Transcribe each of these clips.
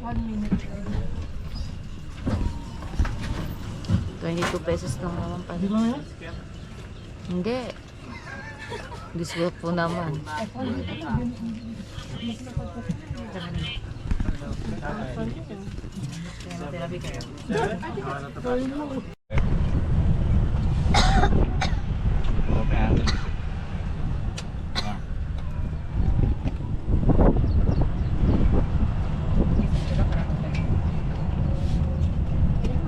1 minute. 22 pesos lang naman pa. Hindi lang yan? Hindi. Diswell po naman.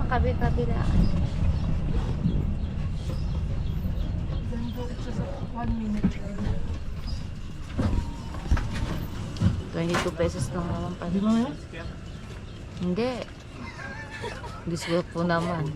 Makabi-kabilaan. 1 minute. 22 pesos lang naman pa. Hindi lang yan? Hindi. Diswell po naman.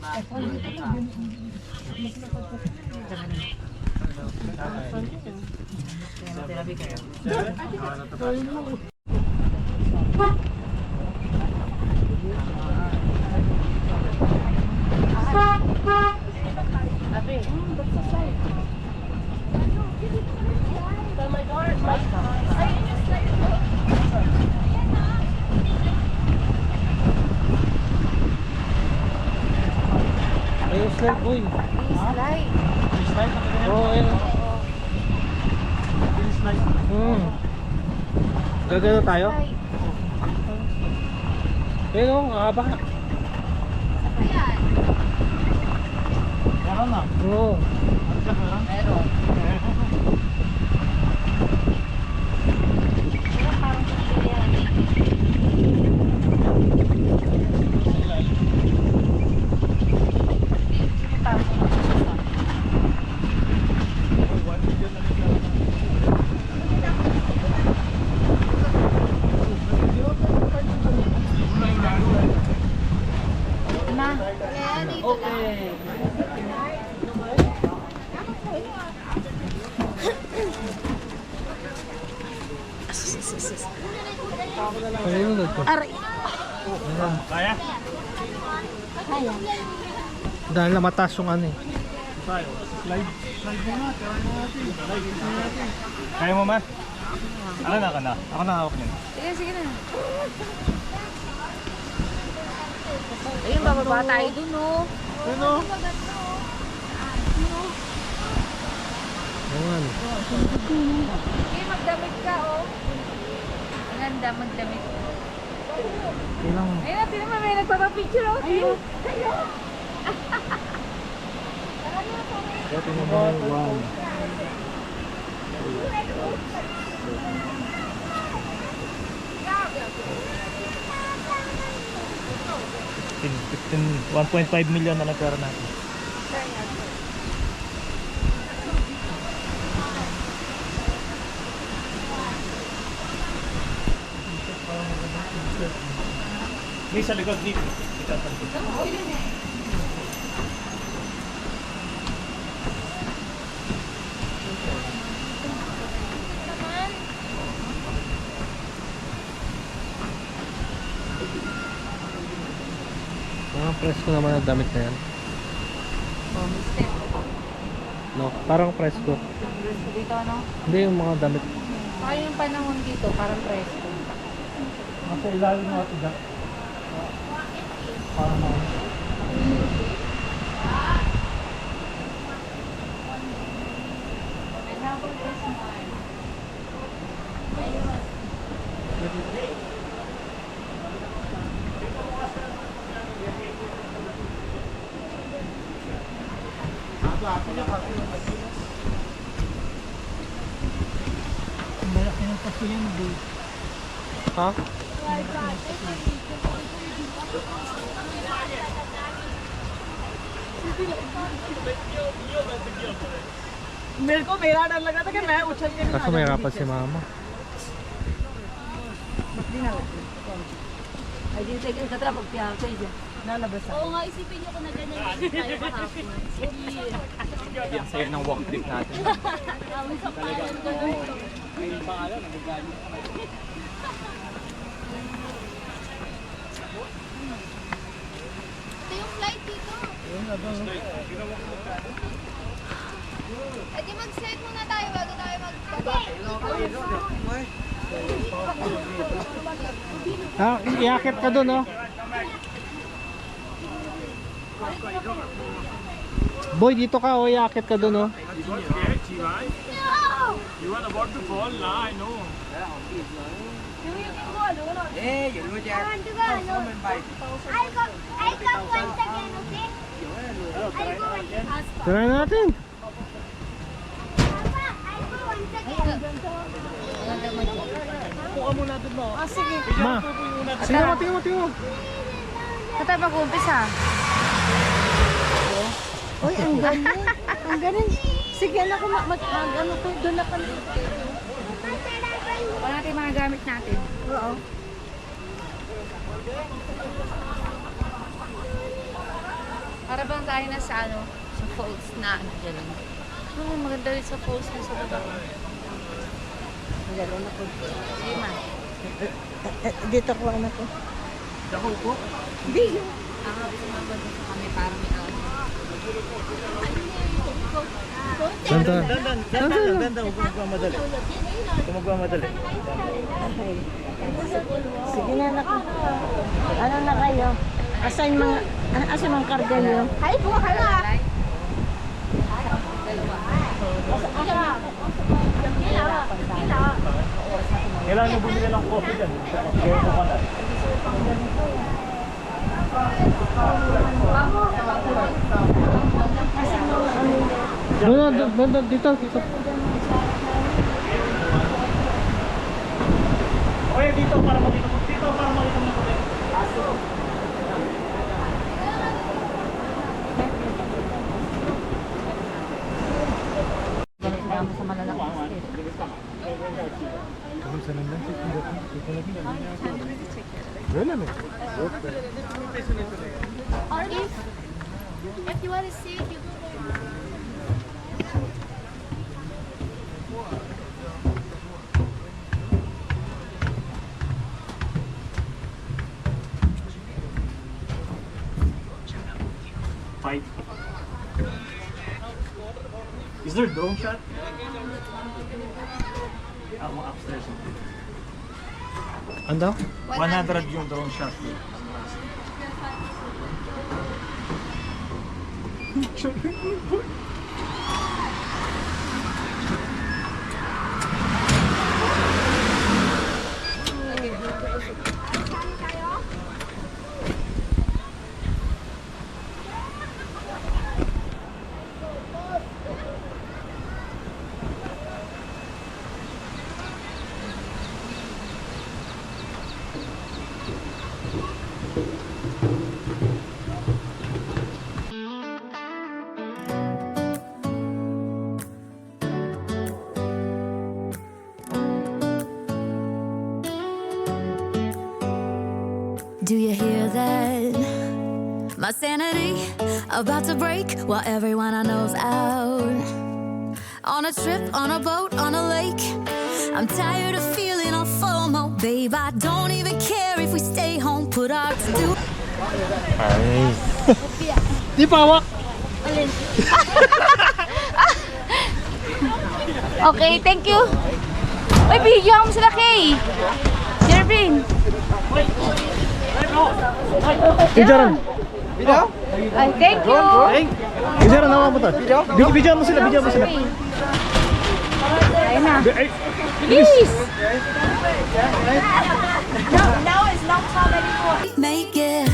Ayun, slide, boy. Slide. Slide? Oo, ayun. Slide. Gagano tayo? Ayun o, kakaba. Meron na? Oo. Meron. Okay. Aray. Kaya? Kaya. Dahil na mataas yung ano eh. Slide. Slide muna. Try natin. Kaya mo ma? Ako na. Ako na hawak niyan. Sige, sige na. Ayun, bababa tayo dun, oh. Ano? Ayan. Okay, magdamit ka, oh. Ang ganda, magdamit. Ilang? Ayun natin naman, may nagpapapicture, oh. Ayun. Ito naman, 1.5 million na nagkaroon natin. May sa likod dito. Presko naman ang damit na yan. Oh, may step. No, parang presko. Presko dito, ano? Hindi yung mga damit. Saka yung panahon dito, parang presko. Nasa ilalim ng atiga. Parang mga. Malaki ng paso yan, bro. Ha? मेरे को मेरा डर लगा था कि मैं उछल के Kaso may rapat si mama. Ay, di tayo ka trap pagpiyak sa isa. lalabas ako. Oo nga, isipin niyo kung na ganyan yung tayo kahapon. Ang saya ng walk trip natin. Tawag sa pangalan ko. Ngayon pa alam, nagagano. Ito yung flight dito. Eh di mag-set muna tayo bago tayo mag-baba. Ah, iakit ka doon, oh. Boy, dito ka, oh. Iakit ka doon, oh. You are about to fall now, I know. Hey, you know that. I want to go. No. I'll come once again, okay? I'll go once. Try natin. Papa, I'll go once again. Puka muna doon mo. Ah, sige. Ma, tingnan mo. Saan tayo mag-uumpisa? Uy, ang galing. Ang galing. Sige, anak ko, ano ko, doon na ka. Wala natin yung mga gamit natin. Oo. Para bang tayo na sa ano, sa falls na ano dyan. Maganda rin sa falls na sa baba. Maganda na po. Sige ma. Dito ko, anak ko. Dako po. Hindi. Ang gusto mo ba sa kami para may ano. Dandan. Huwag magmamadali. Huwag magmamadali. Sige na, anak ko. Ano na kayo? Asan mga karga niyo? Ay, buka ka na. Kailangan nyo bumili ng coffee dyan. Kaya ko na. Doon, dito. Okay, dito para makita mo. Dito para makita mo. Kailangan mo sa malalakas. If you want to see, you go there. Fight. Is there drone shot? Ako upstairs. Ano? 100 yung drone shot. Do you hear that? My sanity about to break while everyone I know's out. On a trip, on a boat, on a lake. I'm tired of feeling all FOMO. Babe, I don't even care if we stay home. Put our to-do. Ay. Di pa hawak. Okay, thank you. Uy, bigyan mo sila kay Jervin. Pidyaran. Ay, thank you. Pidyaran, nawa mo to. Bidyan mo sila. Ayun na. Please. Make it.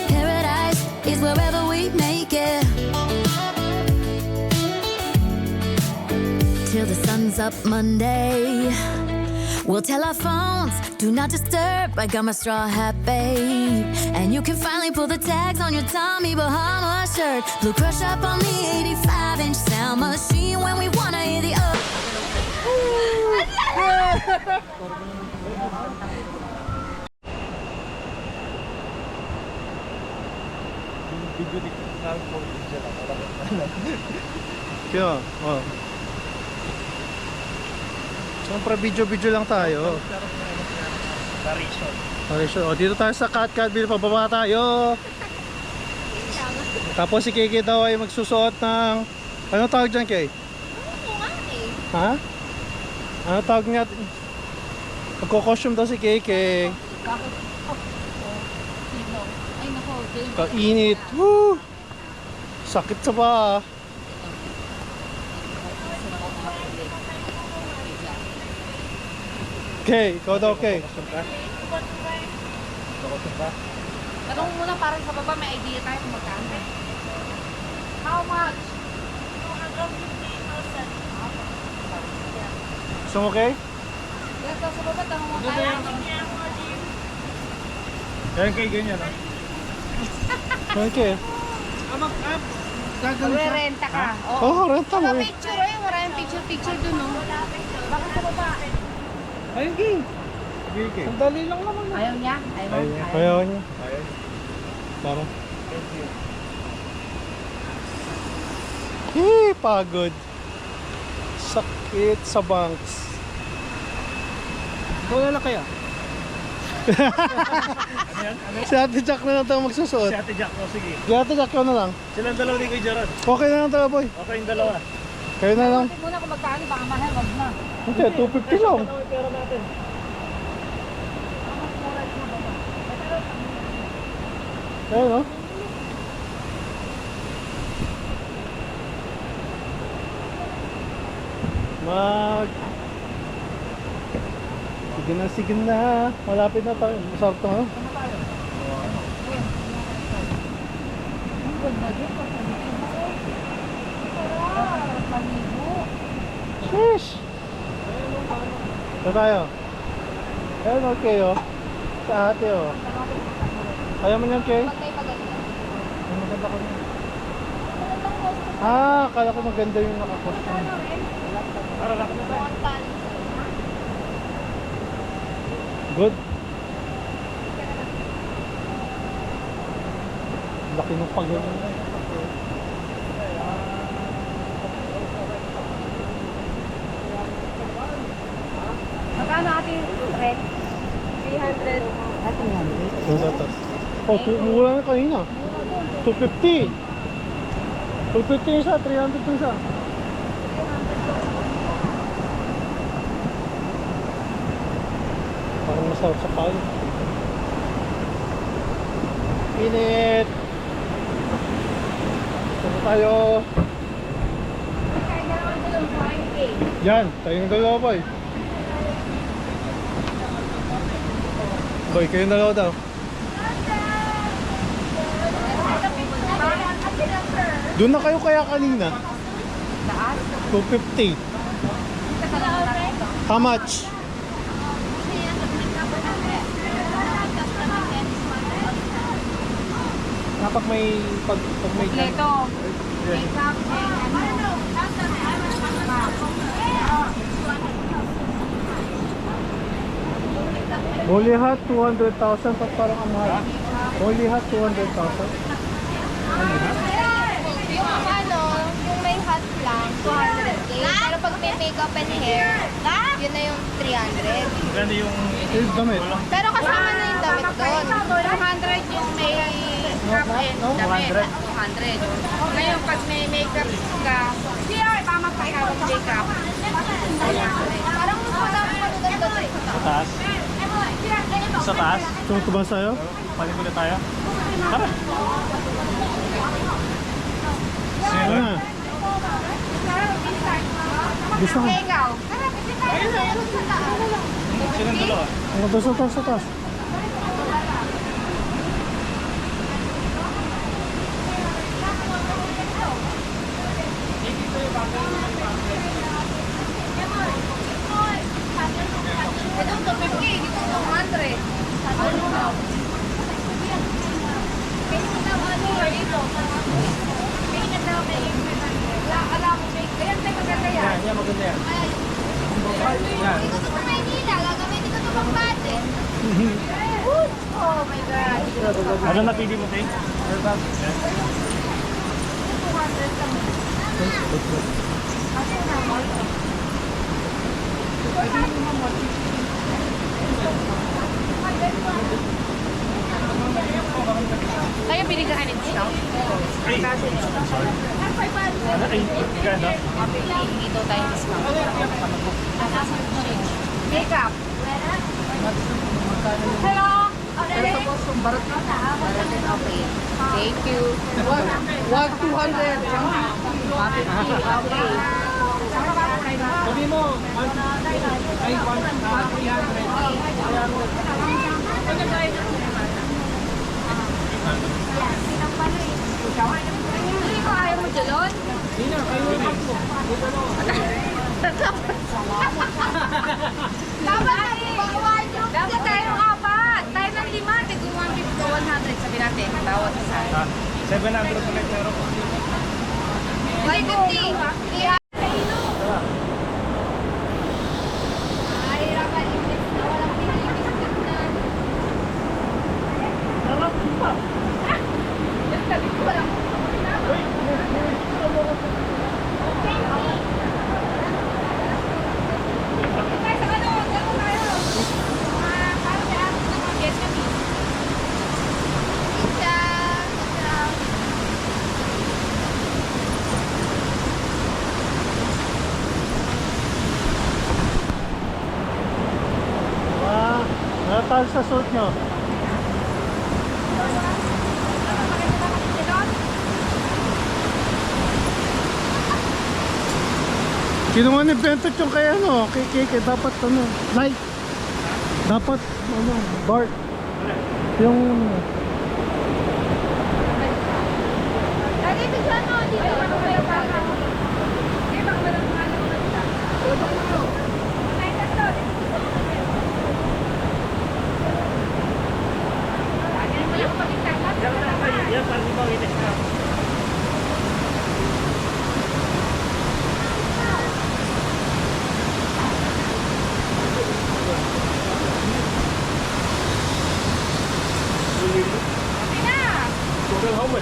Paradise is wherever we make it. Till the sun's up Monday. We'll tell our phones, do not disturb. I got my straw hat, babe. And you can finally pull the tags on your Tommy Bahama shirt. Blue crush up on the 85-inch sound machine when we wanna hear the Kaya, oh. Siyempre video lang tayo. Narisyon. O, dito tayo sa Cat-Catville, pababa tayo. Tapos si Kiki daw ay magsusuot ng... Anong tawag dyan, Kay? Ha? Ano tawag niya? Magko-costume daw si Keke. Bakit? Sino? Ay, nako. Kainit. Woo! Sakit sa paa. Okay, ikaw daw, okay. Tanong muna para sa baba, may idea tayo kung magkano. How much? Gusto mo, okay? Yes, sa baba, tanong mo tayo. Yan kay ganyan ah. Okay. Magre-renta ka. Oh, renta mo Mga eh. picture eh, maraming picture dun oh. Bakit sa baba? Ayun, King. Sandali lang naman. Ayaw niya? Ayaw niya? Ayaw niya. Parang. Pagod. Sakit sa banks. Ikaw na lang kaya? Si Ate Jack na lang tayo magsusuot. Si Ate Jack, oh, sige. Si Ate Jack, ikaw na lang. Silang dalawa ni Kuya Gerard. Okay na lang tayo, boy. Okay yung dalawa. Kayo na lang. Tingnan muna kung magkano, baka mahal, wag na. Hindi, 250 lang. Ano yung pera natin? Ayun, no? Sige na. Malapit na tayo. Masarap to, no? Sheesh! Ito tayo. Ayun, okay, oh. Sa ate, oh. Kaya mo niyan, Kay? Ang maganda ko niyan. Akala ko maganda yung nakakostume. Para lang na tayo. Good. Laki ng pagod. Magkano ating rent? 300. Yung tatas. Oh, mula na kanina. 250. 250 yung isa, 300 yung isa. Parang masarap sa payo. Init! Saan tayo? Yan, tayo ng dalawa pa eh. Boy, kayong dalawa daw. Doon na kayo kaya kanina? 250. How much? Kapag may pag may Kompleto. Makeup and ano. Holy hat 200,000 pag parang ang mahal. Holy hat 200,000. Yung ano, yung may hat lang, 200k. Pero pag may makeup and hair, yun na yung 300. Ganda yung Eh, damit. Pero kasama na yung damit doon. 200 yung may makeup and damit. 200. Ngayon, pag may makeup ka, tama pa hawak makeup. Parang mas madami magaganda doon. sa taas. Sa taas. So, tubas tayo? Paling muna tayo. Tara. Ano na? Gusto ko. Ikaw. Silang dalawa. Ang taas, taas, taas. Ito 250, dito 200. Yan, yan maganda yan. Dito sa Maynila, gagamitin ko ito pang budget. Oh my God. Ano napili mo, Tay? Kaya binigyan ka ng discount? Ay, sorry. Ano ay, ganda? Ito tayo discount. Makeup. Hello! Pero po, sumbarot na. Okay. Thank you. Wag 200. Okay. Sabi mo, ay 300. Hindi ko ayaw mo dyan. Hindi na, kayo yung tatlo. Dapat tayo ng apat. Tayo ng 5. Tigong 150 to 100. Sabi natin, bawat isa. 700 ulit pero. 150. Yeah. Natal sa suit nyo. Sino man invented yung kaya ano, kay dapat ano, light. Dapat ano, dark. Yung Yan, paano ba itis ka? Google Home.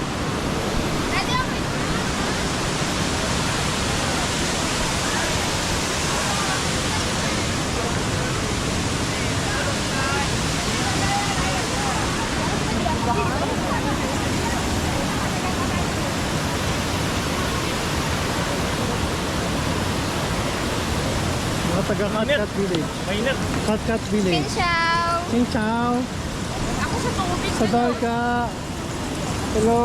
mga taga Cat Village. Mainit. Cat Village. Ciao! Xin chào. Ako sa tubig. Sa ka. Hello.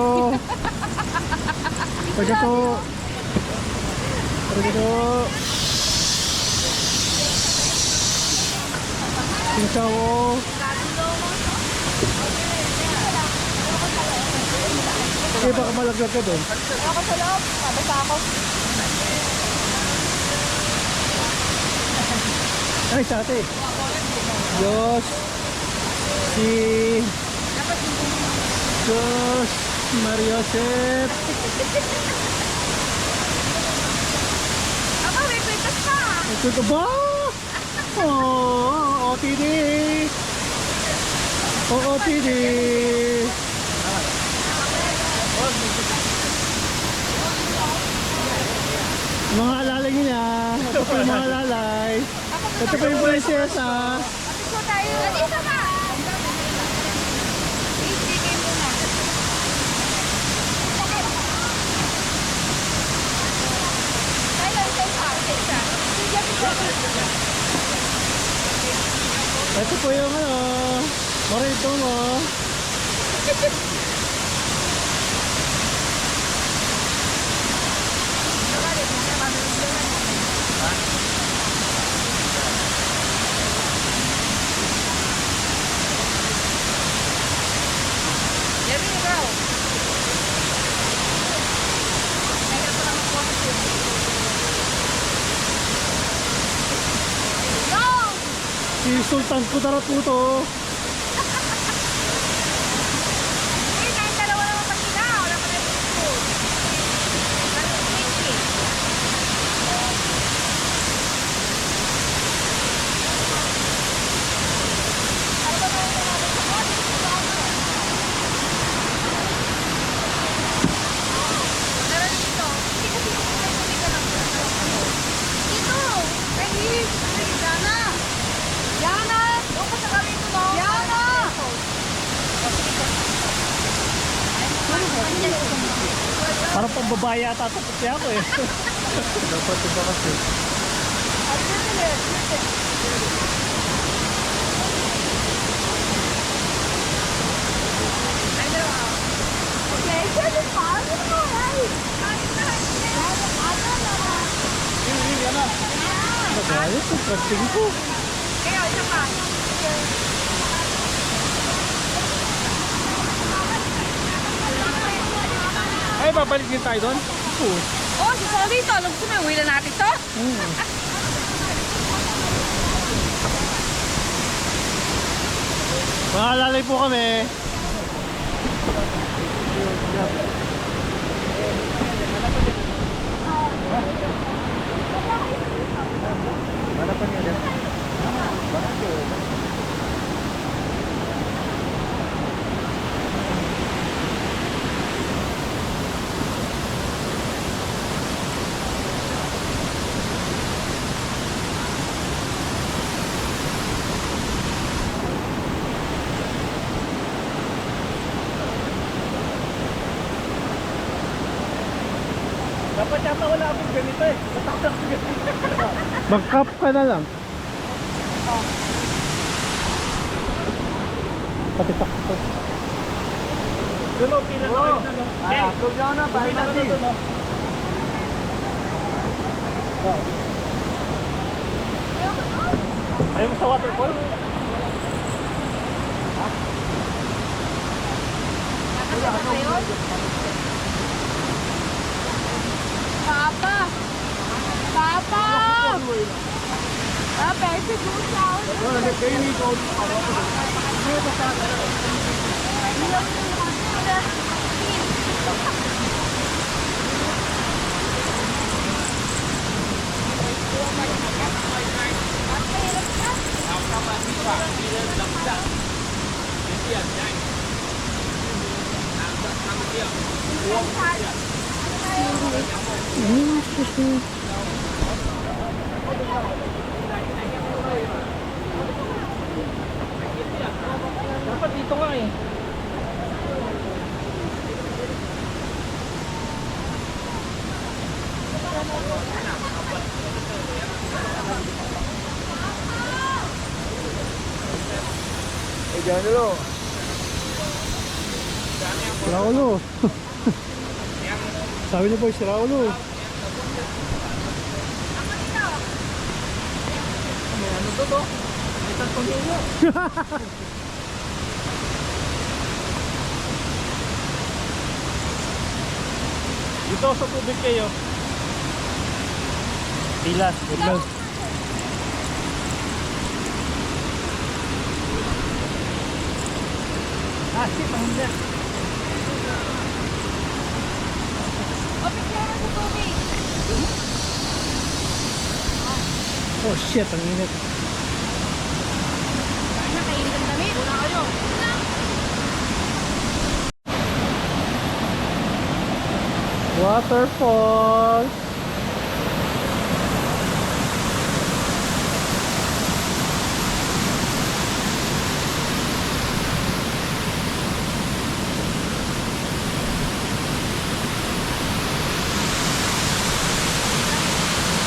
Taga to. Taga to. Xin chào. Okay, baka malaglag ka doon. Ako sa loob. Babasa ako. Ay, sa ate. Diyos. Si... Diyos. Mariosep. Ako, may kwentas pa. Ito ka ba? Oh, OTD. Oh, OTD. Mga alalay niya. Ito po yung mga alalay. Ito po yung prinsesa. Ito tayo. Dito ka. Sige muna. Ito po yung ano. Morito mo. There you go. Si Sultan Kudarat po to. Uy, kahit dalawa naman pa sila. Wala pa na dito. Parang pambabae yata tapos niya ako eh. Dapat iba kasi. Ayos, interesting ko. Kaya, isa pa. Ay, babalik din tayo doon? Oo. Oh, si Solly ito. Alam ko may uwi na natin to. Makalalay po kami. Dapat yata wala akong ganito eh. Natakot ko ganito. Mag-cap ka na lang. Patitak ko. Doon o, pila na kayo doon o. Eh, Program na, bye pila na doon o. Ayaw mo sa waterfall? Papa! Papa! Papa, ito doon sa Dapat dito nga eh. Eh, dyan nilo. Sira ulo. Sabi niyo po, sira ulo. May ano to to? May tatlong nilo. Dito sa tubig kayo. Tilas. Tilas. Ah, shit, ang hindi. O, picture mo sa tubig. Oh shit, ang init. Ay, nakainit ang damit. Una kayo. Waterfall.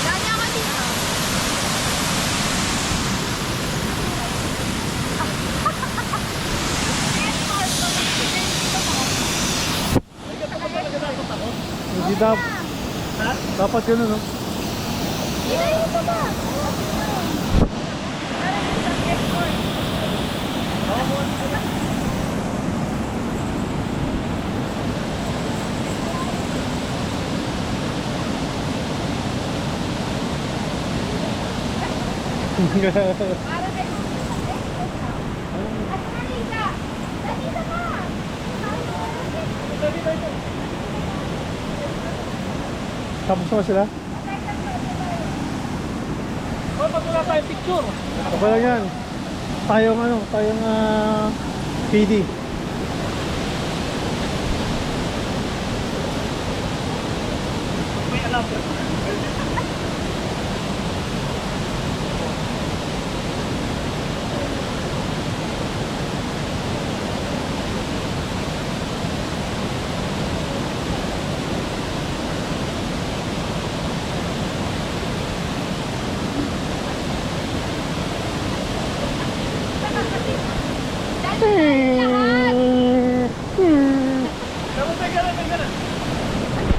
Dali ako dito. Hindi dapat yun ano. Tapos mo sila? Oh, pag wala tayong picture. Okay lang yan. Tayong ano, tayong PD. May alam.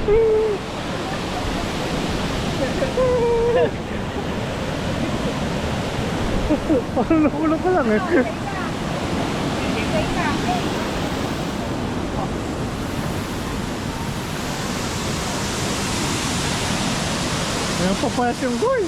Hmm. Parang nakulong ka lang eh. Ayan, papayas yung goy.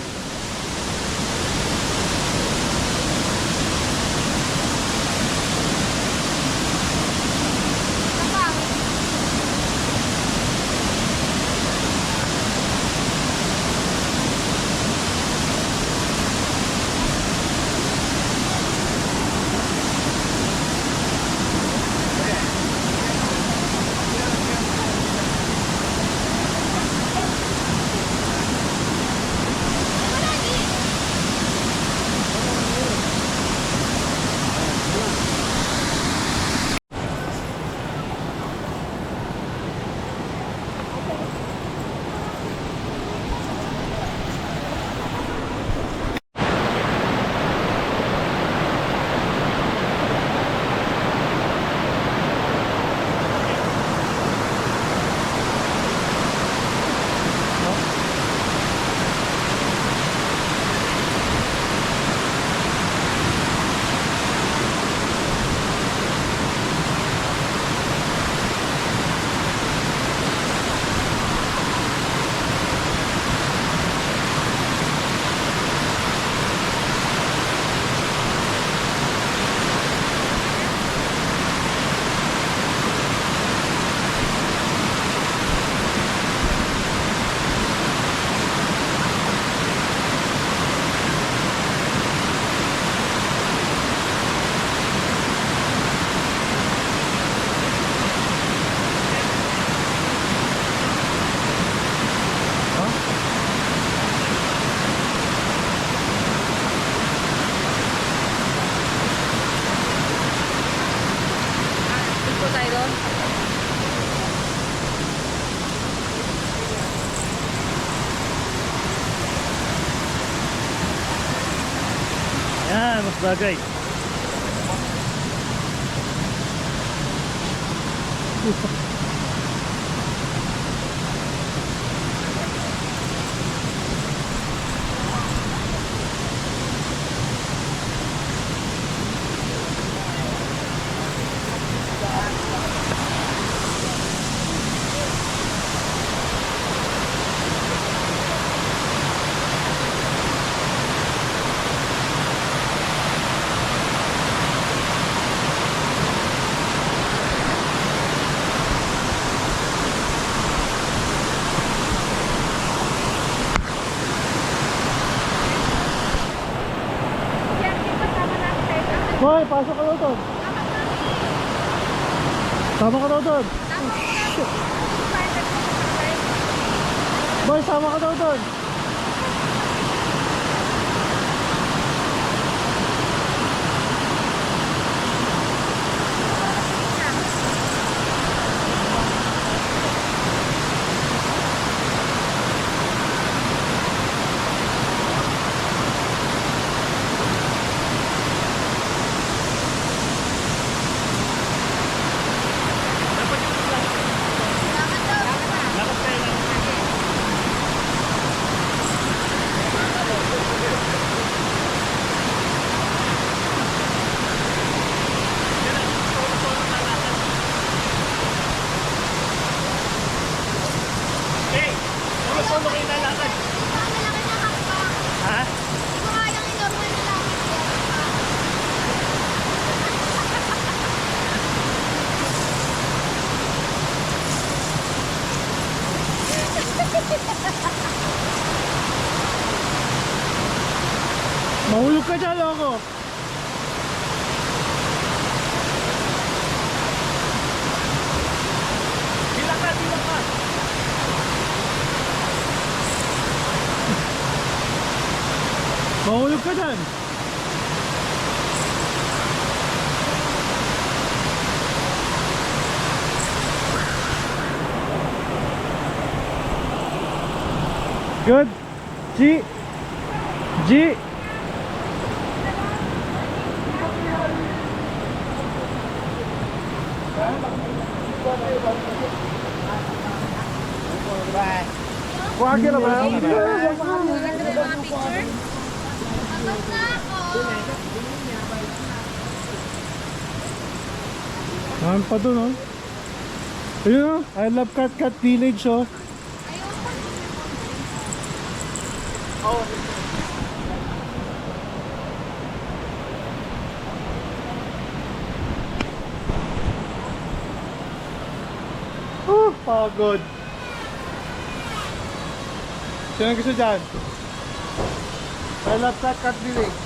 Ito tayo doon. Yan, mas bagay. Boy, pasok ka daw doon. Sama ka daw doon. Boy, sama ka daw doon. Solo kayo lalakad. Ha? Mahulog ka dyan, loko. Bilang ka, bilang ka. Mahulog ka dyan. Good. G. G. Wag ka na ba? Maganda ba yung mga picture? Tapos na ako. Saan pa dun, oh? Ayun, oh. I love Cat Village, oh. Pagod. Sino gusto dyan? I love Cat Village.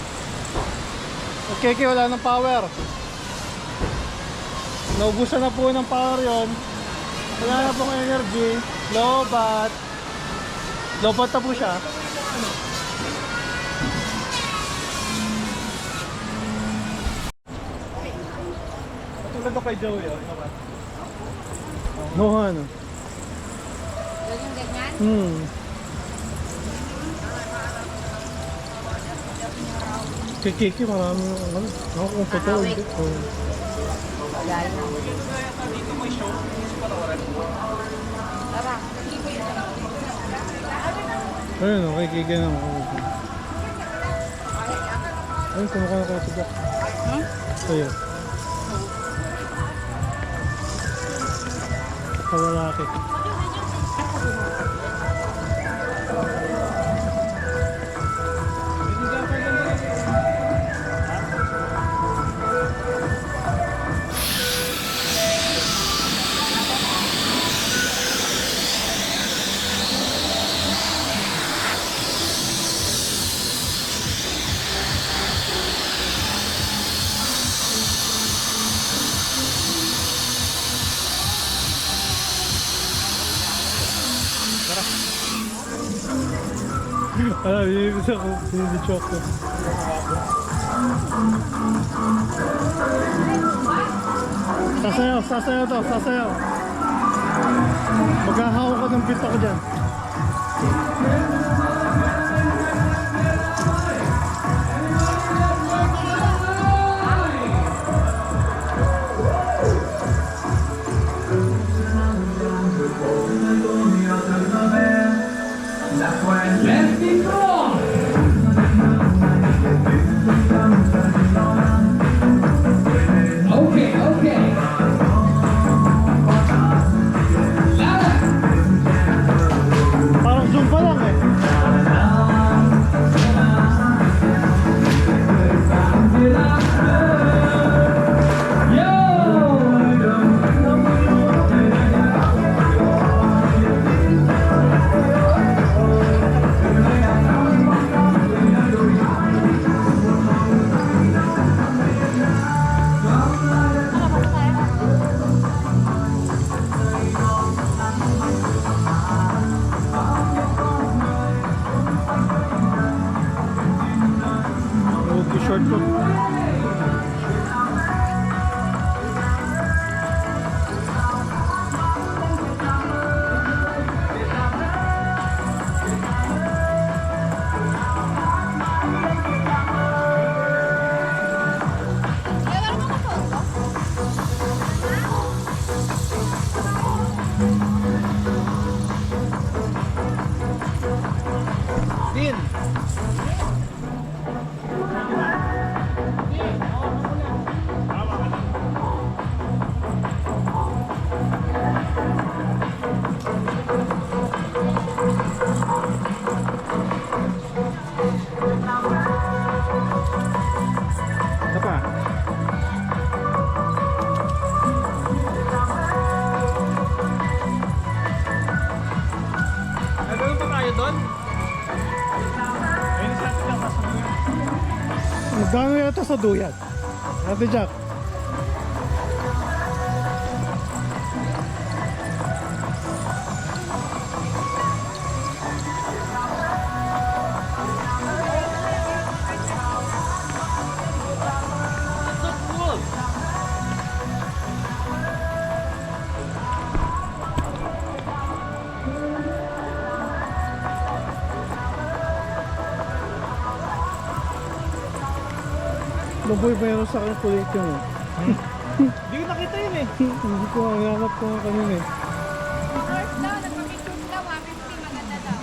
Okay, wala ng power. Naubusan na po ng power yon. Wala na pong energy. Lobat na po siya. Patulad ko kay Joey, oh. No, ano? Yung ganyan? Kiki, marami ano. Ako kung totoo. Tara. Ayun, okay, Kiki na. Ayun, kumakain ako sa Jack. Ayun. Kalalaki. Yun ako, binibidyo ako. Sasayaw. Maghahaw ka ng beat ako dyan. Let's be strong! Okay. Louder! Parang Zumba lang eh. Short ko. Din. Apa? Nagawin pa tayo doon? Ayun sa atin lang kasunod. Magkano yata sa duyan? Ate Jack. Maboy meron sa akin kulit yun eh. Hindi ko nakita yun eh. Hindi ko hanap ko nga kanina eh. Horse daw, nagpapicture daw, 150, maganda daw.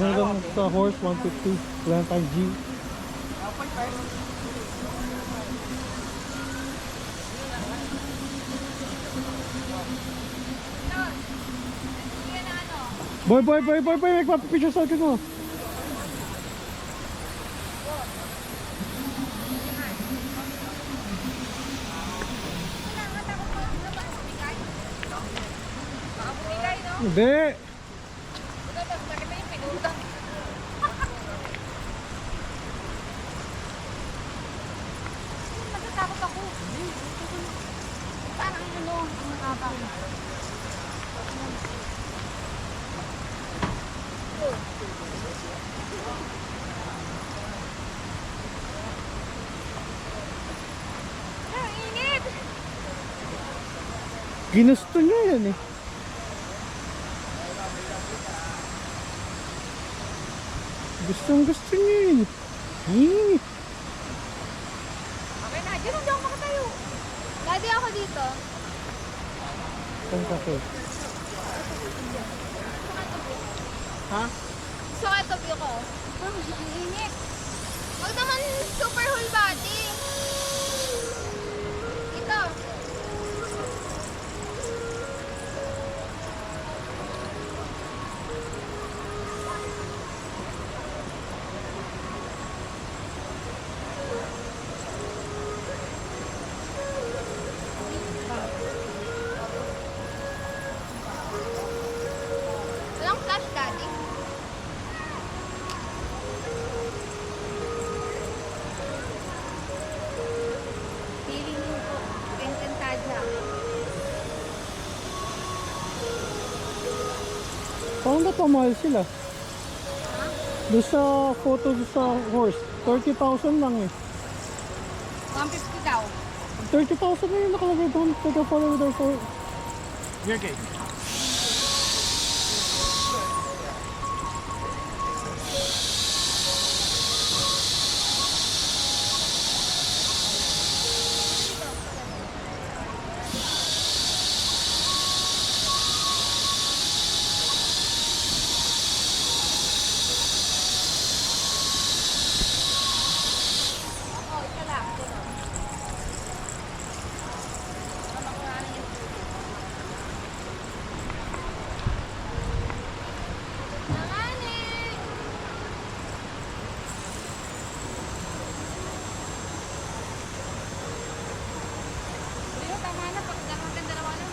Meron sa horse 150. Valentine G. Boy, nagpapapicture sa akin mo. Hindi. Bakit na yung pinutang? Natatakot ako. Parang ano, nakakapang. Ang init! Ginusto niya yan eh. Gusto niya yun. Init. Okay na, dyan hindi ako makatayo. Daddy, ako dito. Saan kasi? Ha? So, ito view ko. Ang init. Huwag naman super whole body. Ito. Walang flash, Daddy. Feeling mo po, Encantadia. Parang napamahal sila. Doon sa photo doon sa horse, 30,000 lang eh. 150 daw. 30,000 na yung nakalagay doon. Take a photo with our for... Here, Kate. Oh, isa lang. Nanganin! Pero tama na, pag dalawa lang.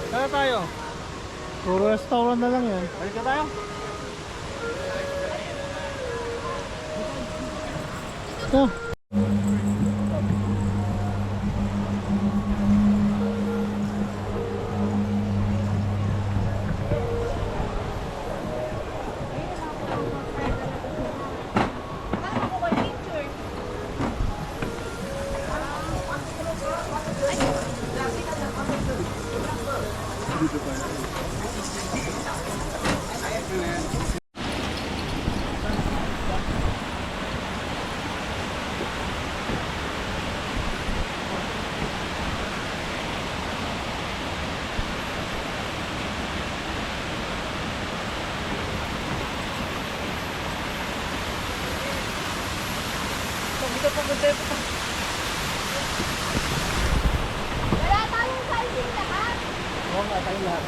Kaya tayo. Puro restaurant na lang yan. Balik na tayo. Ito. Parang ako may picture. Wala tayong sizing lahat. Oo nga, tayo lahat.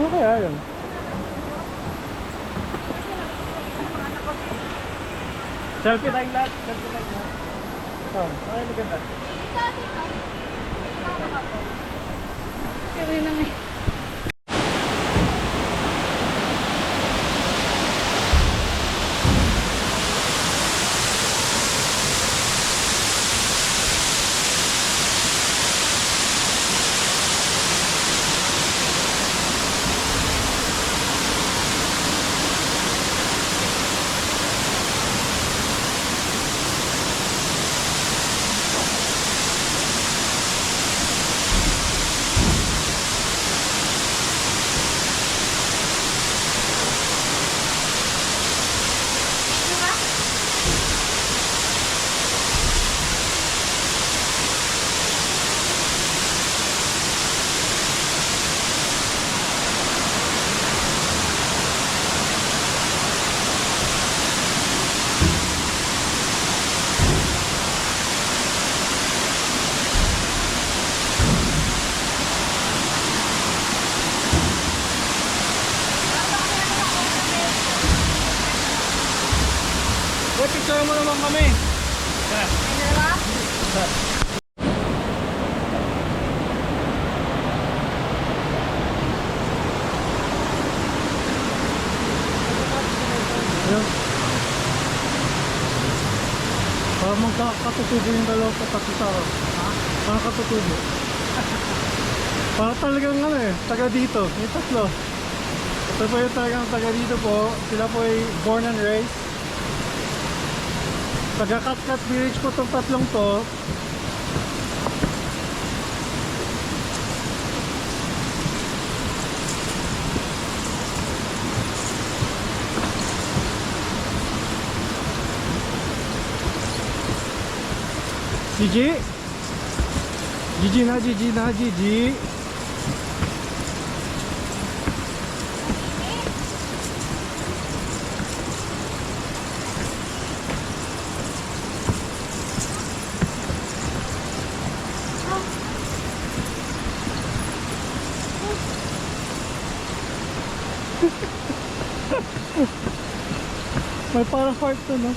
Ano kaya yun? Selfie tayong lahat. Selfie tayong lahat. Saan? Ay, maganda. Dito, dito. Pero yun lang eh. Tawagan mo naman kami. Ayun. Parang magkakatutubo yung dalawa pa tatlo sa akin. Parang katutubo. Parang talagang ano eh, taga dito, yung tatlo. Ito po yung talagang taga dito po. Sila po ay born and raised. Taga Katkat Village po itong tatlong to. Gigi? Gigi na, Gigi na, Gigi. May parang heart to, no?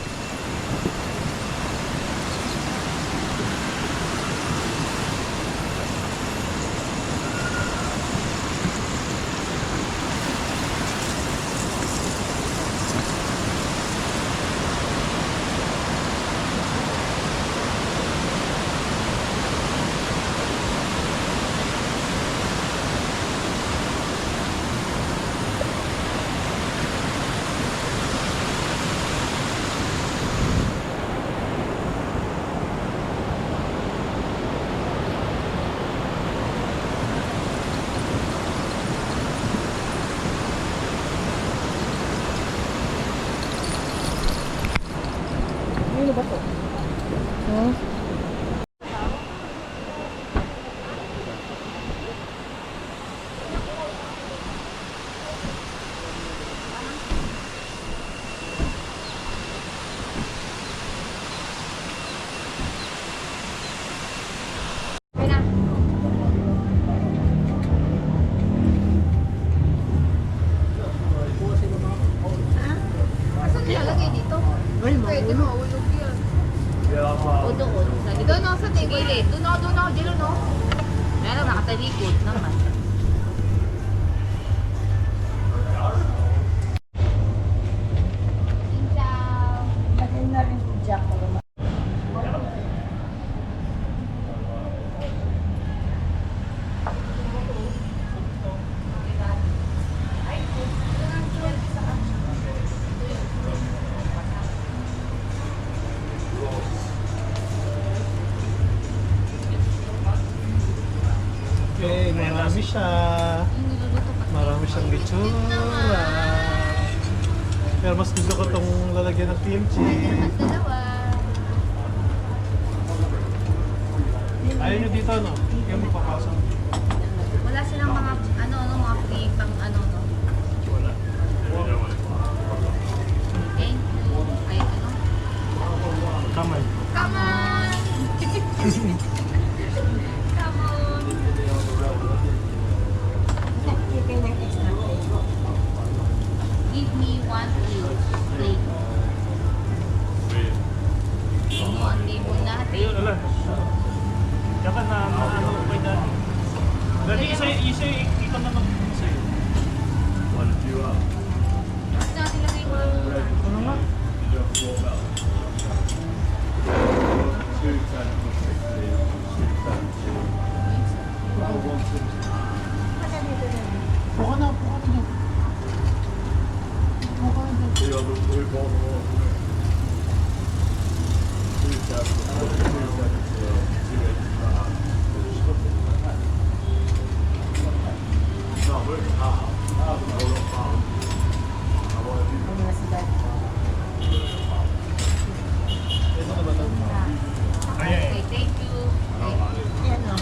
Ano ba to? Huh? Saan nilalagay dito? Ay, Pwede mahulog yun. O doon. Doon ako sa tigilid. Doon ako. Diyan no. Meron nakatalikod naman. Lagyan na rin yung jack ko. Okay, marami siya. Marami siyang litsura. Pero mas gusto ko itong lalagyan ng kimchi. Dalawa. Ayaw nyo dito, no? Yung magpapasok. Wala silang mga mga free pang no. Wala. Thank you. Ay, ano? Kamay. Come on! Come on! Nakikipin ng extra plate. Give me one plate. Hindi mo natin. Ayun, ala. Dapat na ano ko kayo dati. Dati isa ikita na lang sa'yo. Natin lagay mo. Ano nga? Buka na, buka na. Buka na. Ano na si Dad? Ito na ba ito? Okay, thank you. Yan o.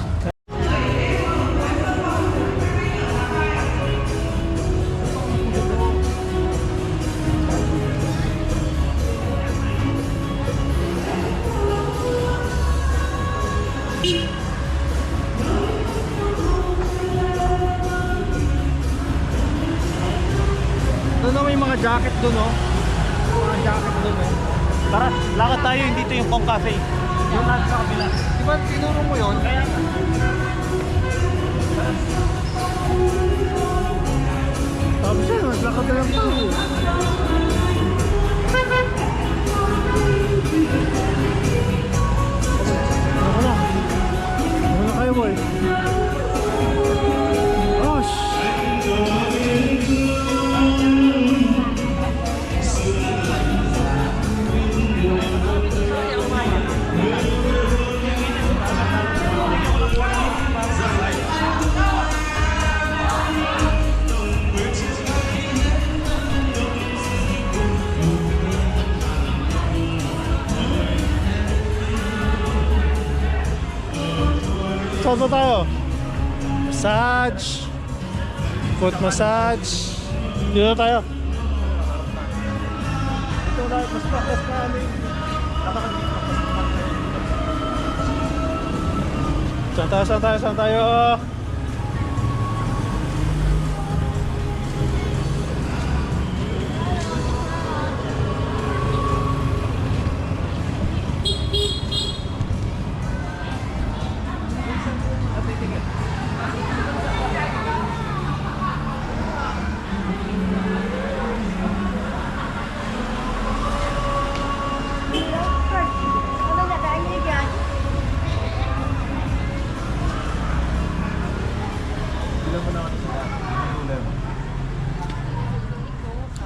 Doon na may mga jacket doon, no? Mga jacket doon, eh. Tara, lakad tayo, hindi ito yung Kong Cafe. Yung lahat sa kabila. Di ba tinuro mo yun? Kaya Sabi siya, naglakad na lang tayo. Ano na? Ano na kayo, boy? Gosh! Saan ba tayo? Massage. Foot massage. Dito tayo. Ito na, mas pakas na amin. Saan tayo, saan tayo, saan tayo?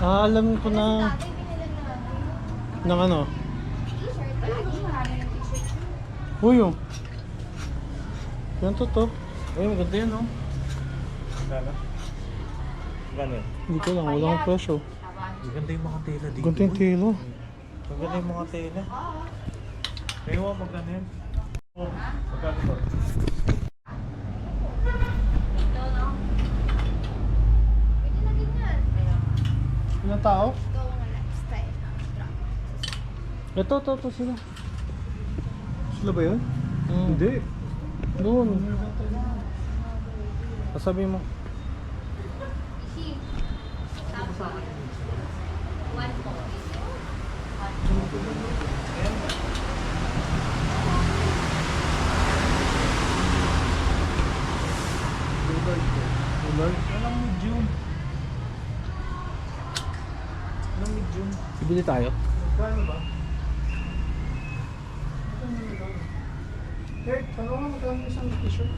Alam ko na ng ano. Uy, oh. Yan to. Uy, maganda yan, no? Gano'n? Gano'n? Hindi ko lang, wala akong presyo. Maganda yung mga tela dito. Ganda yung telo. Maganda yung mga tela. Ewan, maganda yan. Oh, maganda ba? Ilang tao? Go on lifestyle. Ito sila. Sila ba yun? Hindi. Doon. Sasabihin mo. Walang medium. Walang medium. Bibili tayo. Kano ba? Kurt, ano nga magkano isang t-shirt?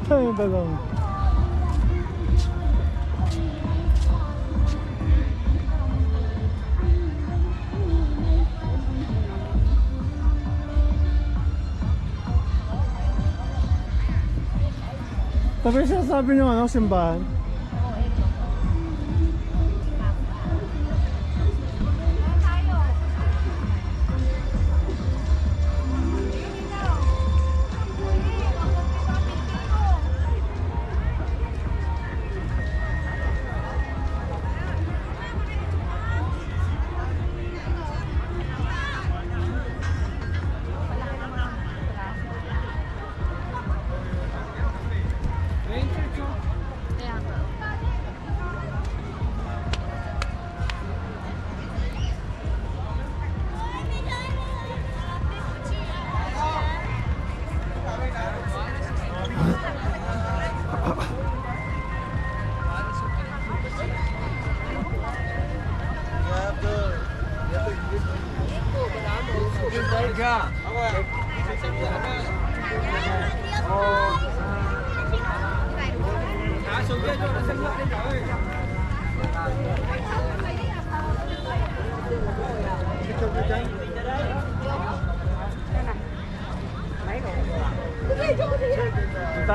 Tayo dalawang. Tapos siya sabi nyo ano, simbahan?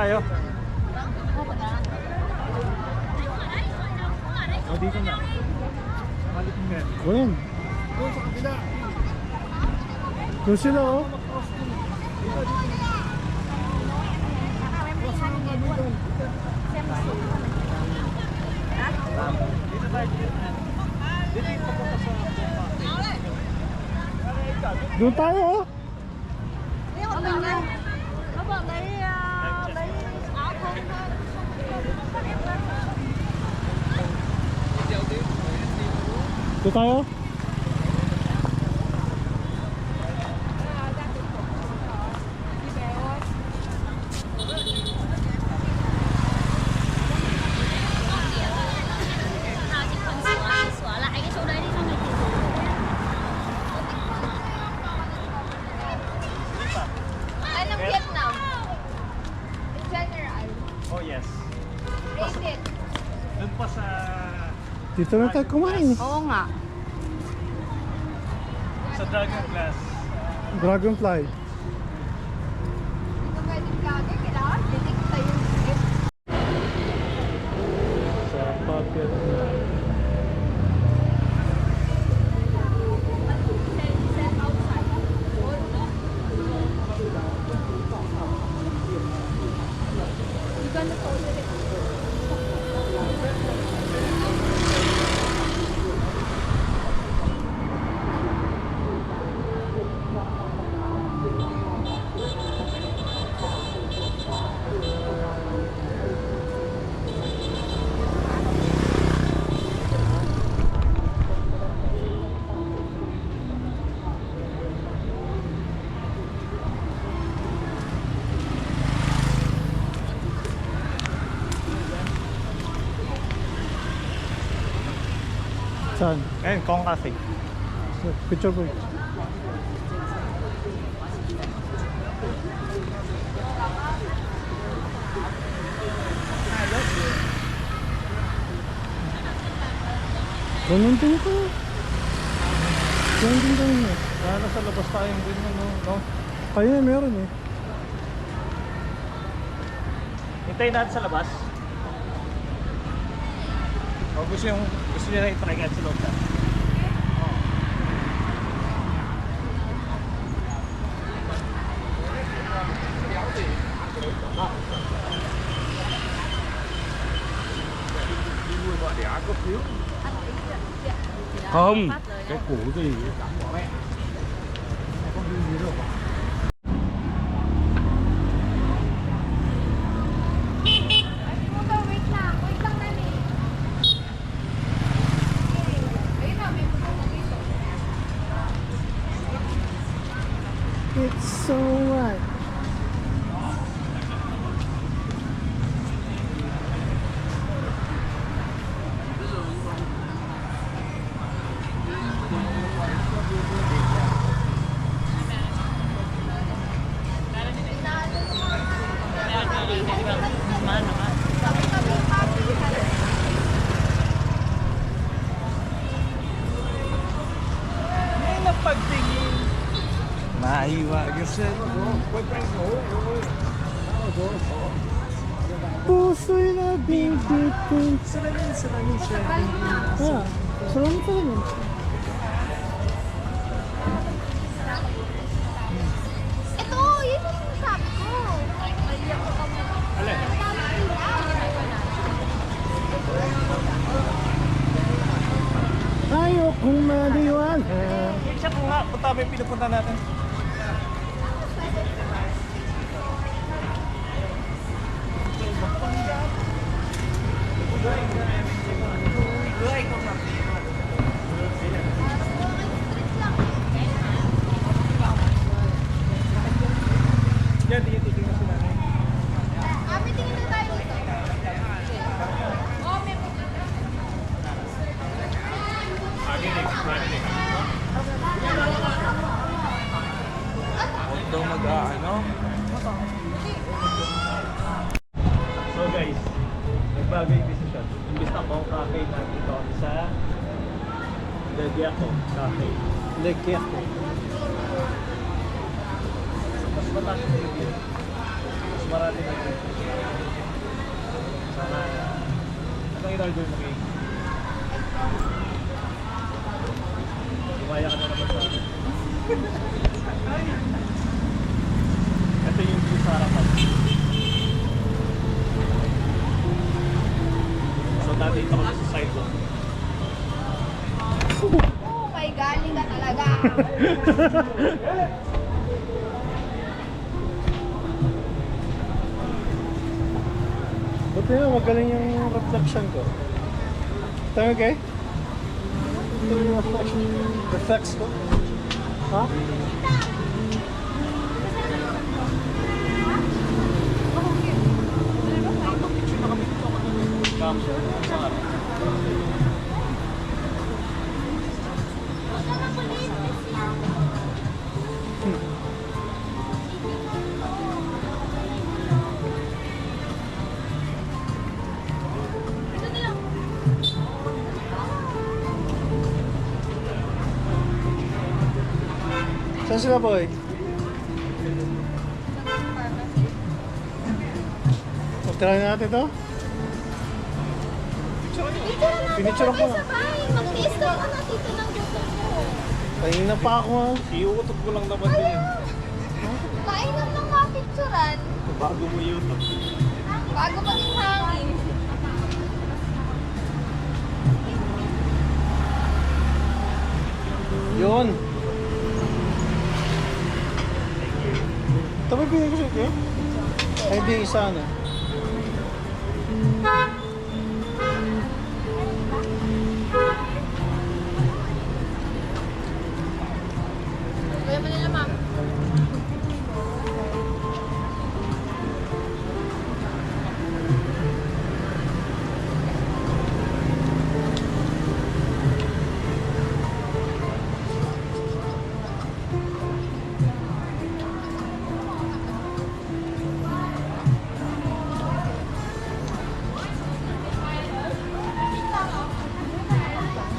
tayo. O, dito na. Malit mo yan. Ayun. Doon sila oh. Dito tayo. Dito yung papunta sa Doon tayo oh. Doon tayo. Anong Vietnam? In general. Oh yes. Rate it. Doon pa sa... Dito na tayo kumain. Oo nga. Sa Dragon Glass. Dragonfly. Ito pwede vlogger. Kailangan dinig tayo yung script. Sa pocket na. Saan? Ayun, Kong Cafe. Picture boy. Ganun din ko. Ganun din tayo eh. Kaya nasa labas tayong din no? Kaya na meron eh. Hintayin natin sa labas. O gusto nyo na i-try kahit sa loob na. Không, cái củ gì cắm vào đấy. Không đi gì đâu. Wait lang. Wait lang na eh. Ayun na, may puso na dito. It's so right. May napagtingin. Mahiwa kasi. Puso'y nabibigyan. Salamin siya. Ah, salamin. Ito, yun yung sinasabi ko. Alin? Ayokong maliwanag. Siya po nga, punta mo yung pinupunta natin. Yan, dito tingnan sila. May tingin na tayo dito. Oh, may Huwag daw mag-ano. So guys, nagbago yung decision. Imbis na Kong Cafe, nandito kami sa Legiaco Cafe. Legiaco. Mas mataas na yun. Mas marami na rin. Sana, anong in-order mo cake? Gumaya ka na naman sa akin. Ito yung view sa harapan. So dati ito kami sa sidewalk. Oh my galing ka talaga. Buti na, magaling yung reflection ko. Tama kay? Ito yung reflection. Reflex ko. Ha? Saan sila, boy? Pagtirahin natin ito? Pinicture ko na. Mag-taste ka na dito ng gusto mo. Pahingin na pa ako, ha? Iuutot ko lang naman din yun. Kainan lang mga picturean. Bago mo iutot. Bago maging hangin. Yun. Ito ba pinag ko sa'yo? Ay, hindi isa na. Kaya mo nila, ma'am.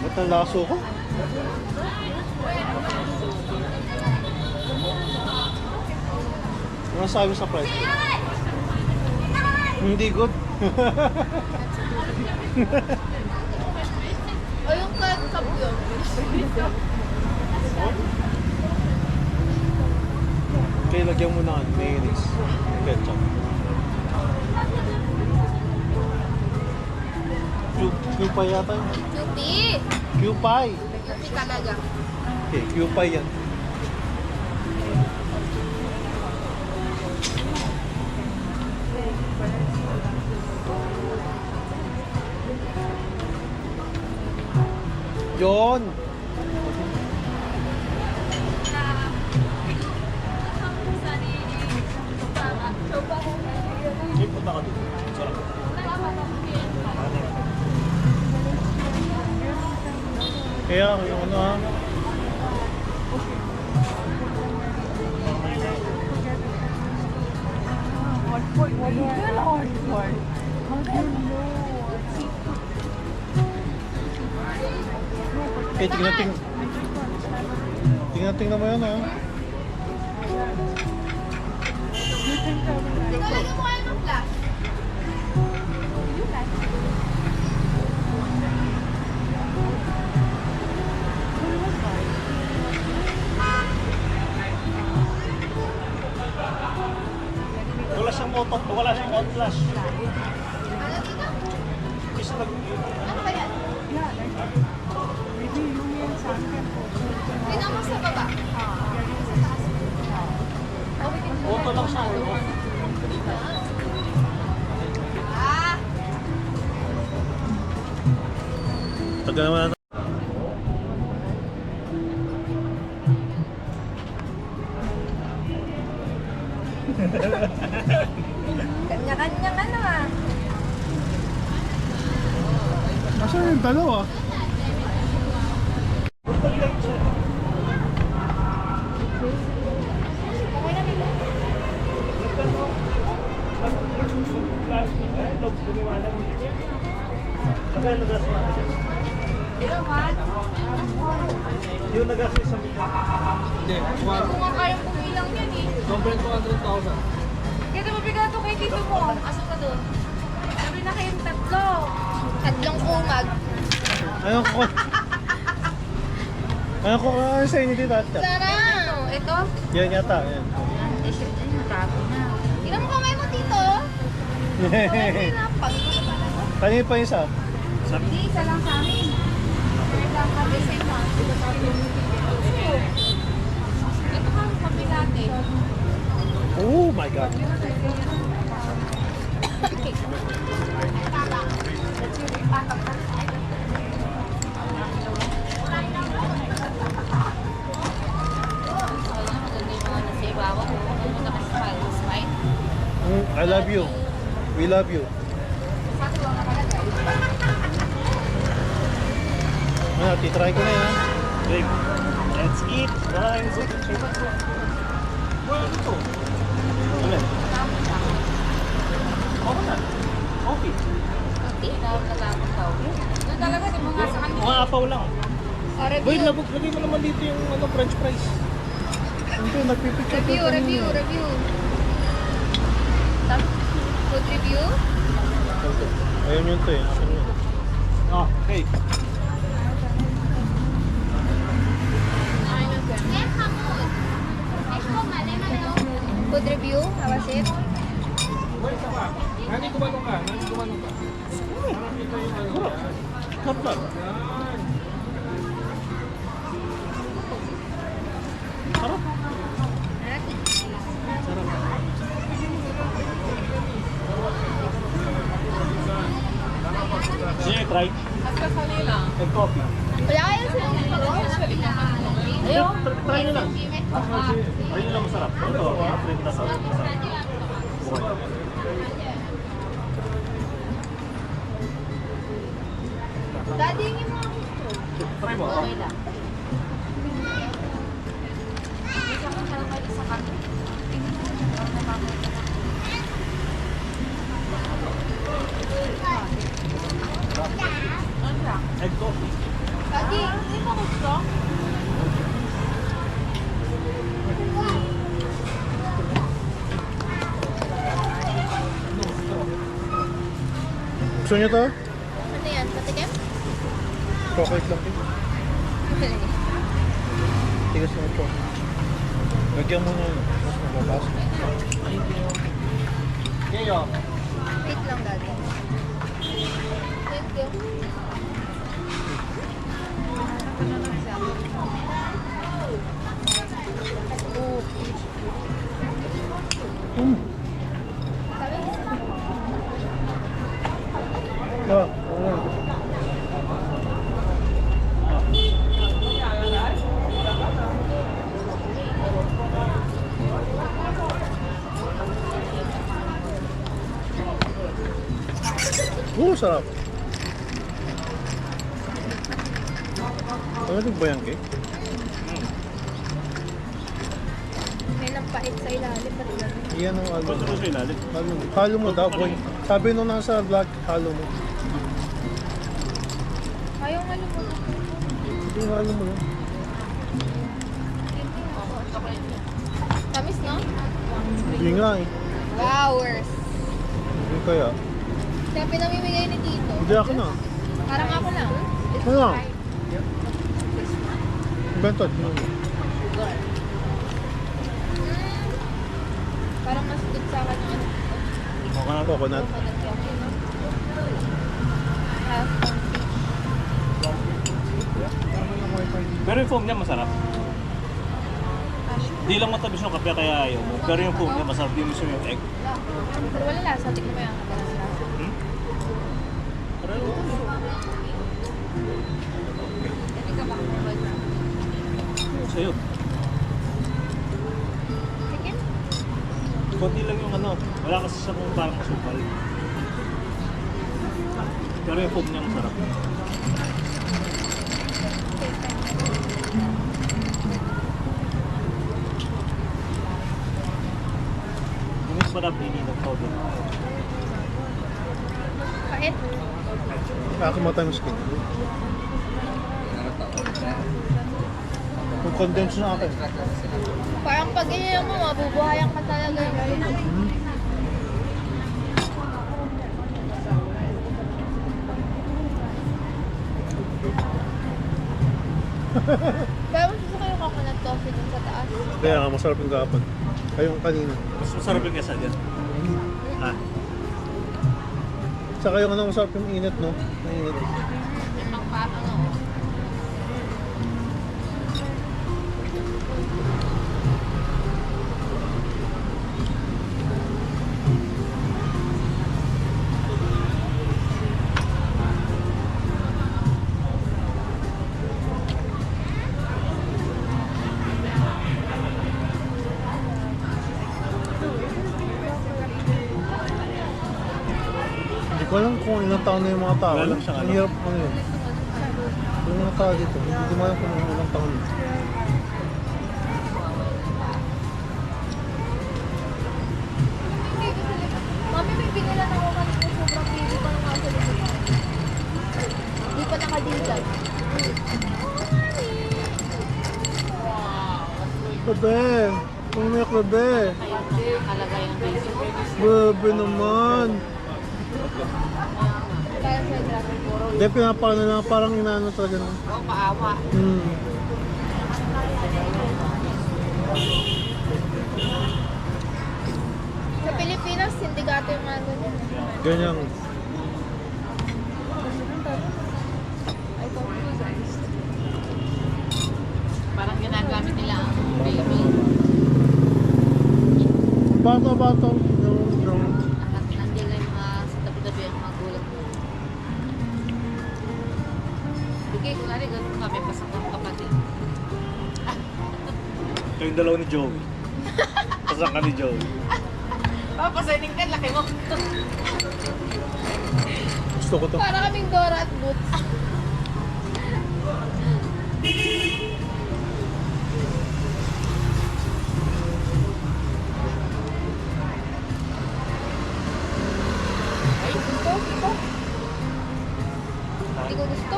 Ba't ang laso ko? Ano sabi sa price? Hindi good. O yung cup yun. Okay, lagyan mo na mayonnaise. Ketchup. Q-pie yata yun. Cutie! Q-pie. Cutie talaga. Okay, Q-pie yan. Yun! Hindi, punta ka dito. Sarap. Kaya yung ano ha? Okay, tingnan mo yan ha. Talaga mo kayo ng flash. Wala siyang outlast. Ano dito? Isa lang. Ano ba yan? Tingnan mo sa baba. Auto lang siya. Ah! Tagal naman natin. Kanya-kanyang ano ah. Nasaan yung dalawa? Yung nag-asa isang million. Kung nga kayang bumilang yan eh. Sobrang 200,000. Kaya mo bigay to kay Tito mo. Aso ka doon? Sabi na kayong tatlo. Tatlong umag. Ayun ko. Ayun ko sa inyo dito ate. Sarap! Ito? Yan yata, yan. Tapo na. Tignan mo kamay mo, Tito. Pag Kanina pa isa. Hindi, isa lang sa amin. Third lang kami sa ito. Ito kami kami natin. Oh my God. I love you. We love you. Ano, titry ko na yan. Babe, let's eat. Kain. Ano? Okay na. Okay. Doon talaga, di mo nga sa kanila. Mga apaw lang. Boy, review. lagay mo naman dito yung french fries. Hindi, nagpipicture ko Review, kanina. review. Food review? Ayun yun to eh. Ano yun? Oh, okay. Food review? How was it? Sarap lang. Sarap. Sige, try. Egg coffee. Wala kayo silang Ayun. Try nyo lang. Try nyo lang masarap. Ito, print na sarap. Daddy, yung mga Try mo. Okay lang. Isa ka lang kayo sa kanila. Egg coffee. Daddy, hindi mo gusto? Gusto nyo to? Ano yan? Patikim? Chocolate lang eh. Tigas na ito. Lagyan mo na yun. Mas mababas. Kayo. Wait lang, Daddy. Thank you. Ah, sarap. Ano ba yan, Kay? May nampait sa ilalim. Ba't ganun? Iyan ang halo. Gusto ko sa ilalim. Halo mo daw, boy. Sabi nung nasa vlog, halo mo. Ayaw nga lumulong. Hindi, halo mo yun. Tamis, no? Hindi nga eh. Flowers. Hindi kaya. Kaya pinamimigay ni Tito. Hindi ako na. Parang ako lang. Ano? Bentot. Parang mas good sa akin yung ano. Coconut. Coconut. Half Pero yung foam niya masarap. Di lang matabis yung kape kaya ayaw mo. Pero yung foam niya masarap din mismo yung egg. Pero wala lasa. Tignan mo yung kadalas lasa. Sa'yo. Chicken? Konti lang yung ano. Wala kasi siya kung parang masukal. Pero yung foam niya masarap. Yung mas marap hindi ng powder. Pait. Ako matamis ko. Kung condense na ako. Parang pag ininom mo, mabubuhayan ka talaga yung Kaya mas gusto ko yung coconut coffee dun sa taas. Kaya nga, masarap yung kapag. Ayong kanina. Mas masarap yung kesa dyan. Ah, Saka yung ano, masarap yung init, no? Mainit. Yung pangpapang o. Hindi ko alam kung ilang taon na yung mga tao. Wala lang siyang Ang alam. hirap ano yun. Yung mga tao dito, hindi ko alam kung ilang taon na. Mami, may binilan ako kanina sobrang baby pa nung nasa likod. Hindi pa nakadilat. Bebe! Umiyak bebe! Halaga yung basic. Bebe naman! Kaya sa dragon puro. Hindi, pinapakano lang, parang inaano talaga naman. O, paawa. Sa Pilipinas, hindi gato yung mga ganyan. Ganyan. Ay, confused. Parang ginagamit nila ang baby. Bato. Nandiyan lang yung mga sa tabi-tabi ang mga gulang mo. Bigay ko na rin, ganun kami, pasang kong kapatid. ito yung dalawa ni Joey. Pasak ka ni Joey. Papasainin ka, laki mo. Gusto ko to. Para kaming Dora at Boots. Ay, gusto. Hindi ko gusto.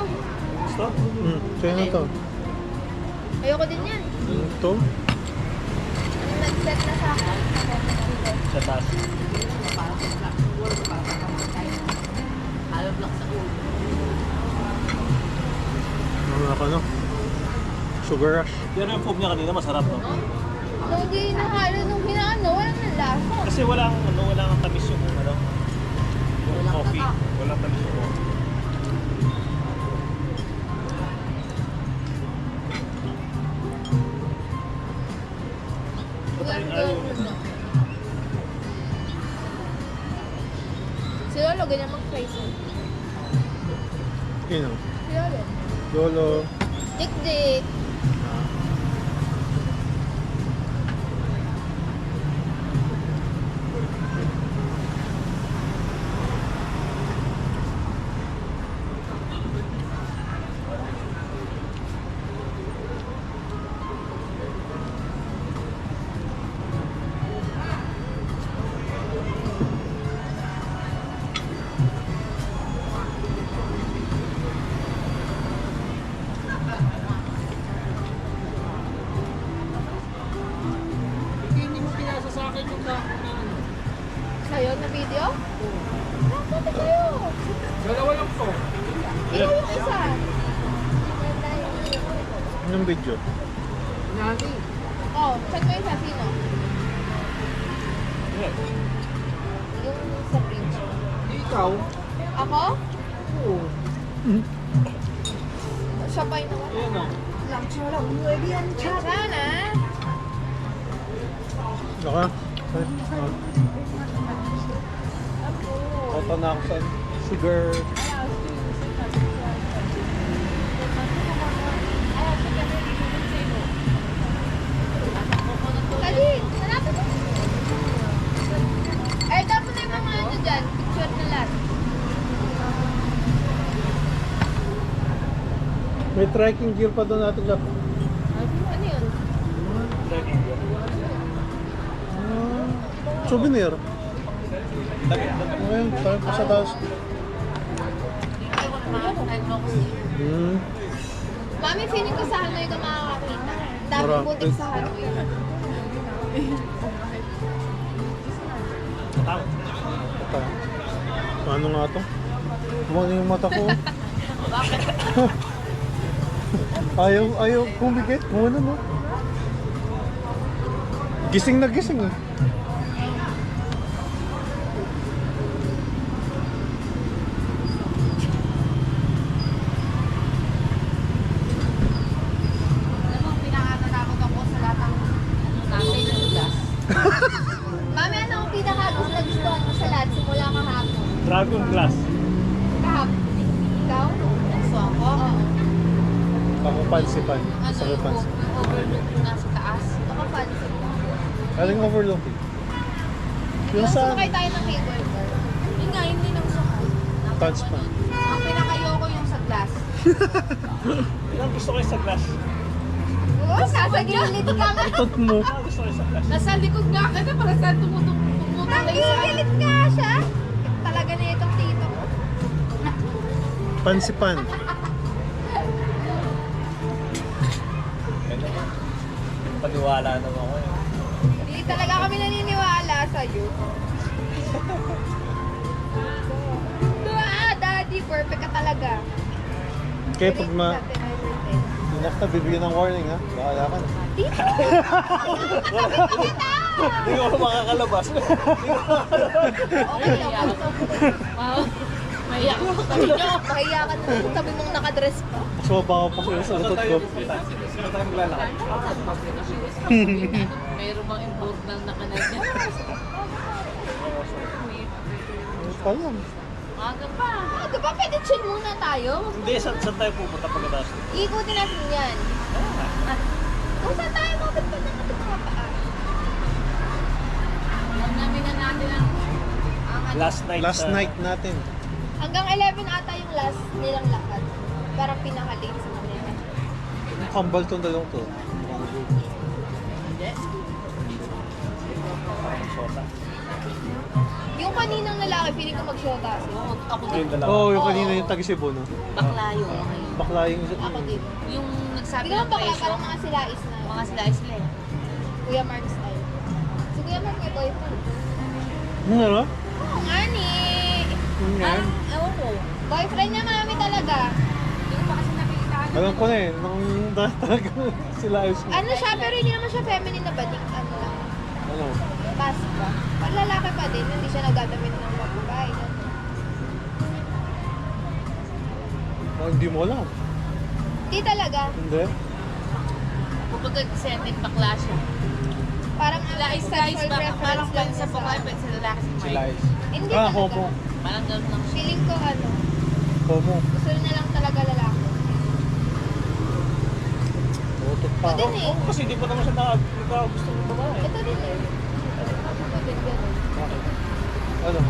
Gusto? Sa'yo na to. Ayoko din yan. Ito? Ang nag-set na sa akin. Sa taas. Hollow block sa ulo. Ano? Sugar rush. Pero yung foam niya kanina masarap, no? Nung hindi nahalo, nung hinaano, walang nalasa. Kasi walang tamis yung yung coffee. Walang tamis yung coffee. Walang yogurt, no? Si Lolo, ganyan mag-fries. Sino? Si Lolo. Lolo. Dik-dik. Kayo na video? Bakit kayo? Dalawa lang po. Ikaw yung isa. Anong video? Nani. Oh, check mo yung isa. Sino? Yeah. Yung sa bridge. Ikaw? Ako? Oo. Siya pa yung naman. Ayan o. Sana. Naka? Kota na ako sa sugar. Kali, hanapin mo. Eh, tapos na yung mga ano dyan. Picture na lahat. May trekking gear pa doon natin dyan. Ano yun? Souvenir. Ngayon, tayo pa sa taas. Mami, feeling ko sa Hanoi ka makakakita. Dami Marami. butik sa Hanoi. Ito. Ano nga to? Ano yung mata ko? Bakit? Ayaw pumigit. Kung ano, no? Gising na gising, eh. Alam mo, pinakatatakot ako sa lahat ng natin ng gas. Mami, ano ang pinaka-gusto mo sa lahat simula kahapon? Dragon glass. Kahapon. Ikaw? Gusto ako. Pakupansipan. Ano Sa yung pansi. overlook nasa taas? Nakapansin mo. Aling overlooking. Yung Yung sa sumakay tayo ng cable car. Yun nga, hindi nang sakay. touch pa. Ang pinakayoko yung sa glass. Yun ang gusto ko yung sa glass. Oo, nasa gilid ka nga. Itot mo. Gusto ko yung sa glass. Nasa likod nga ka na, para saan tumutong tayo sa Nangigilit nga siya. Talaga na itong tito ko. Pansipan. Paniwala naman ako eh. Hindi talaga kami naniniwala sa'yo. Daddy, perfect ka talaga. Kaya pag ma... Dati na yung birthday. Inak na, bibigyan ng warning, ha? Bahala ka na. Tito! Hindi ko ako makakalabas. Okay lang. Mahiya ko sa tabi nyo. Mahiya ka na kung sabi mong nakadress pa. Mas mabaho pa sila sa utot ko. Sino tayo maglalakad? Mayroon bang import ng nakanad niya? Pa lang. Aga pa. Di ba pwede chill muna tayo? Hindi, saan tayo pupunta pagkatapos? Ikutin natin yan. Kung saan tayo mabit pa na natin mga paa? Alam namin na natin ang ano. Last night. Last night natin. Hanggang 11 ata yung last nilang lakad. Parang pinaka-late sa kanila. Kambal tong dalawang to. Hindi. Yung kaninang lalaki, feeling ko mag-shota siya. Ako din. Yung dalawa. Oo, yung kanina yung taga-Cebu, no? Bakla yung mga yun. Bakla yung... Ako din. Yung nagsabi Hindi naman ng bakla, presyo, parang mga silais na. mga sila eh. Kuya Mark style. Si Kuya Mark may boyfriend. Ano? Oo nga ni. Yun yan. Ewan ko. Boyfriend niya mami talaga. Hindi ko pa kasi nakikita. Alam ko na eh, nung talaga sila ayos. Ano siya, pero hindi naman siya feminine na bading. Ano lang. Ano? Pass ba? Pag lalaki pa din, hindi siya nagdadamit ng mga babae. Oh, hindi mo alam. Hindi talaga. Hindi? Kapag nag-sentence bakla siya. Parang Sila ang is sexual ba? preference Parang lang pwede niya sa babae, pwede sa lalaki si Mike. Hindi Ah, talaga. homo. Parang gano'n lang siya. Feeling ko ano, Homo. gusto niya lang talaga lalaki. Utot pa Ito ako. din eh. Kasi hindi pa naman siya nakagusto ng babae. Ito din eh. Ito din ganun. Ano?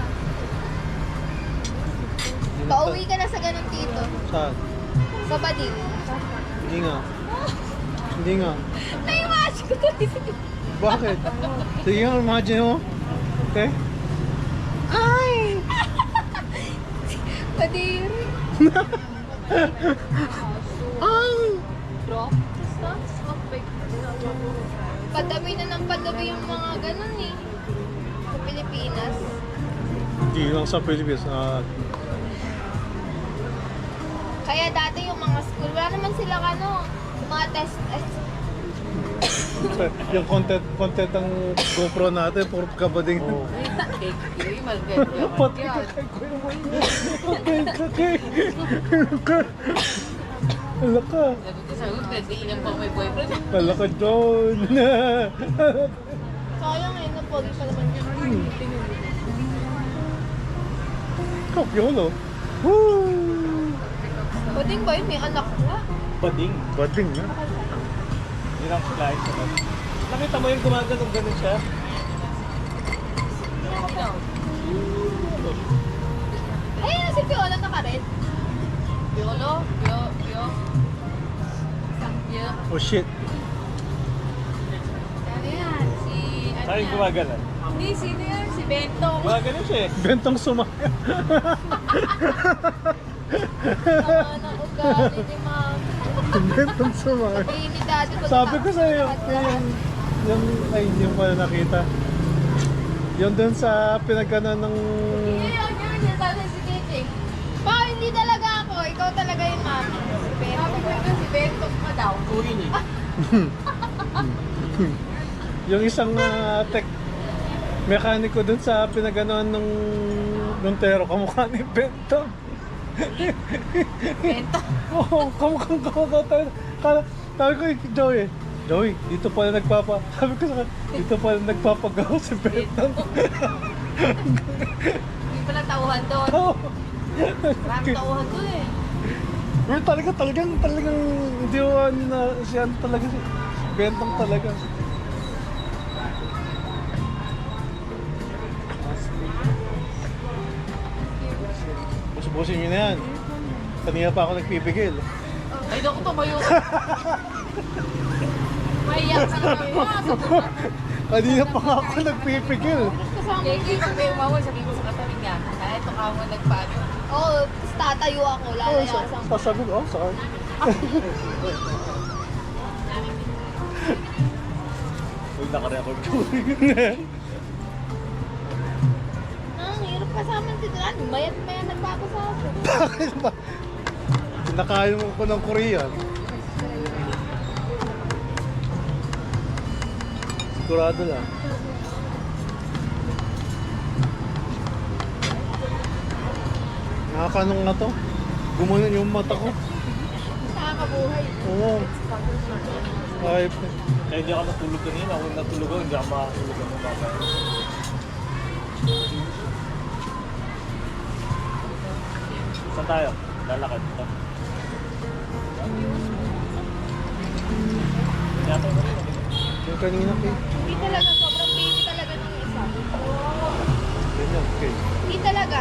Pauwi ka na sa ganun tito. Saan? Sa bading. Hindi nga. Hindi nga. Na-imagine ko to. Bakit? Sige nga, imagine mo. Okay? Ay! Kadiri. Ay! Bro, padami na ng padami yung mga ganun eh. Sa Pilipinas. Hindi lang sa Pilipinas. Kaya dati yung mga school, wala naman silang ano, yung mga test. Yung content ng GoPro natin, puro kabading. Oo. Yung maganda. Patay ka kay Kuya Mayo. Patay ka kay. Ala ka. Sabi ko sa'yo, pwede ilang pang may boyfriend. Ala ka doon. Sayang eh, napogi pa naman yun. Kapyolo. Woo! Pwedeng ba yun? May anak na. Bading. Bading na. Hindi lang sila ayos naman. Nakita mo yung gumaganong ganun siya? Ayun, si Fiona naka-red. Piolo? Pio? Oh shit. Ano yan? Si... Ano Saan yung yan? gumaganon? Hindi, sino yan? Si Bento. Gumaganon siya eh. Bentong sumaya. Sama ng ugali ni Mami. Bentong sumaya. Sabihin ni Daddy ko. Sabi ko sa'yo, yung, ay, hindi mo pala nakita. Yung dun sa pinagkanan ng... Yun, sabi si Kiki. Pa, hindi talaga ako. Ikaw talaga yung Mami. Si Bento. Sabi ko yun, si Bento pa daw. Urin eh. Yung isang tech mekaniko dun sa pinaganoan nung Tero, kamukha ni Bento. Bento? Oo, kamukha tayo. Sabi ko kay Joey, dito pala sabi ko sa kanya, dito pala nagpapagawa si Bento. Hindi pala tauhan doon. Oo. Maraming tauhan doon eh. Pero talagang hindi ko na siya talaga si Bentong talaga. Busin nyo na yan. Kanina pa ako nagpipigil. Ay, doon ko tumayo. Maiyak ka naman mo. Kanina pa nga ako nagpipigil. Kaya kung may umawal, sabihin ko sa katabi niya. Kaya ito ka mo nagpaano. Oo, tapos tatayo ako. Lalayasan ko. Sasabi ko, sorry. Uy, naka-record ko. Ang hirap kasama ng titulan. Mayat-maya nagpapasasa. Bakit ba? Nakain mo ko ng Korean. Sigurado lang. Nakakanong na to. Gumunan yung mata ko. Nakakabuhay. Oo. Ay, Kaya hindi ako natulog kanina. Kung natulog ako, hindi ako makatulog ng baba. Saan tayo? Lalakad ito. Yata mo rin. yung kanina kay. Hindi talaga. Sobrang baby talaga ng isa. Ganyan, okay. Hindi talaga.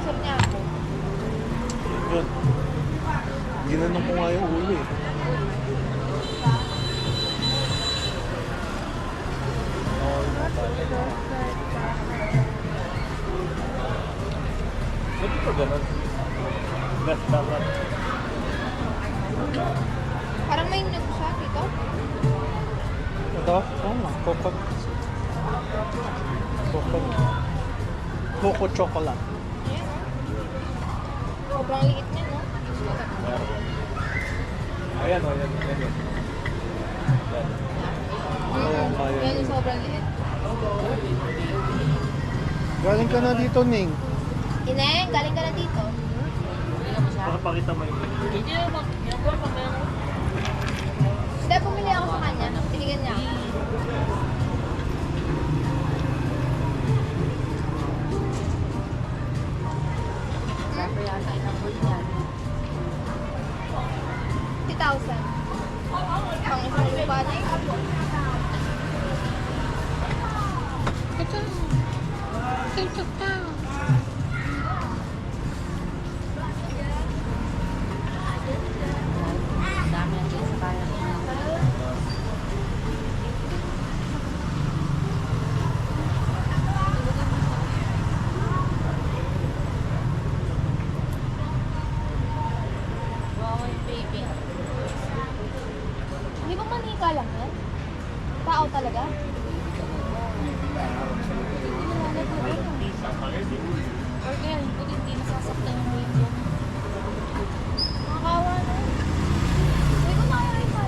Sabi niya ako. Yun. Ginanong ko nga yung ulo eh. Ba't ito ganun? Left, dapat. Parang may nyug siya dito. Ito? Oo nga, Coco chocolate. Ayan, oh. Sobrang liit niya, no? Ayan o, yan. Yan. kaya. Yan yung sobrang liit. Galing ka na dito, Ning. Ineng, galing ka na dito. Pakapakita mo yung... Hindi, pumili ako sa kanya. Tinigan niya ako. Dapat yata inabot niya. 50,000. Pang isang lupa na yun. Ang dami ang sa kaya. Wow, yung baby. Hindi ba manika lang yan? Tao talaga? Or kaya hindi nasasaktan yung baby. Nakakawa na. Hindi ko nakakita.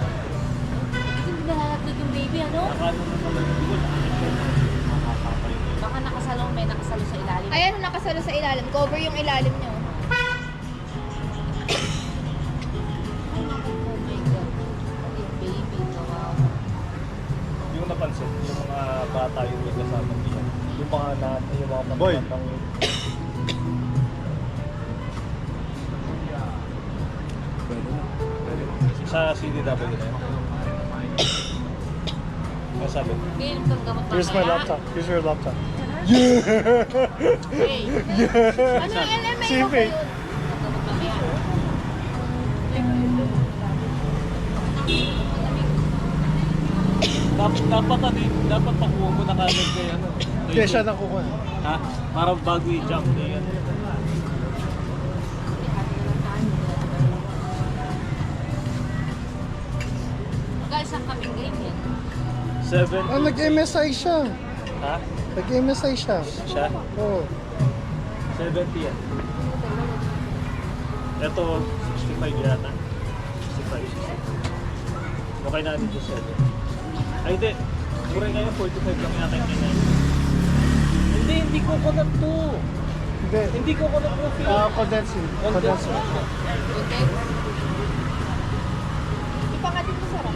Hindi nalalagdag yung baby, ano? Nakano na naman yung goal. Makakapay na yun. Baka nakasalong may nakasalo sa ilalim. Ayan, nakasalo sa ilalim. Cover yung ilalim niyo. Oh my God. Yung baby, wow. Hindi ko napansin, yung mga bata yung may kasama niya. Yung mga Boy. ng... Sa CDW na yun. Ano sabi? Film kang gamot Here's my mamaya. laptop. Here's your laptop. Hey, Ano yung LMA ko Siping. yun? kang gamot mamaya. Dapat pakuha mo na kagad kay ano. Kaya siya nakukuha. Ha? Para bago i-jump na yan. Guys, ang kaming game yan. 7. Ah, nag-MSI siya. Ha? Nag-MSI siya. Siya? Oo. 70 yan. Ito, 65 yata. 65. Okay na dito 7. Ay, hindi. Mura kayo, 45 lang yata yung ganyan. Hindi coconut to. Hindi. Hindi coconut coffee. Condensing. Condensing. Di pa nga din masarap.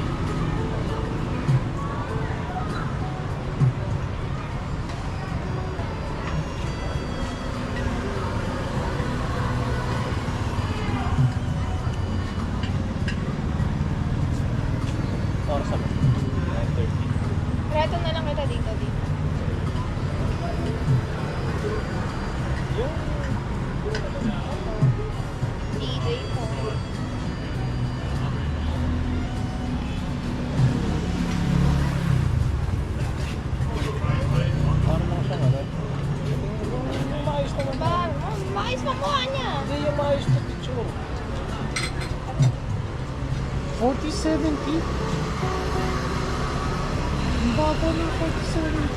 Para sa 9:30. Reto na lang kita dito. Yung DJ ko. parang mga siyang ano. Yung maayos naman. Ba, maayos makuha niya. Hindi yung maayos na picture. 4070? Ang baba ng 4070.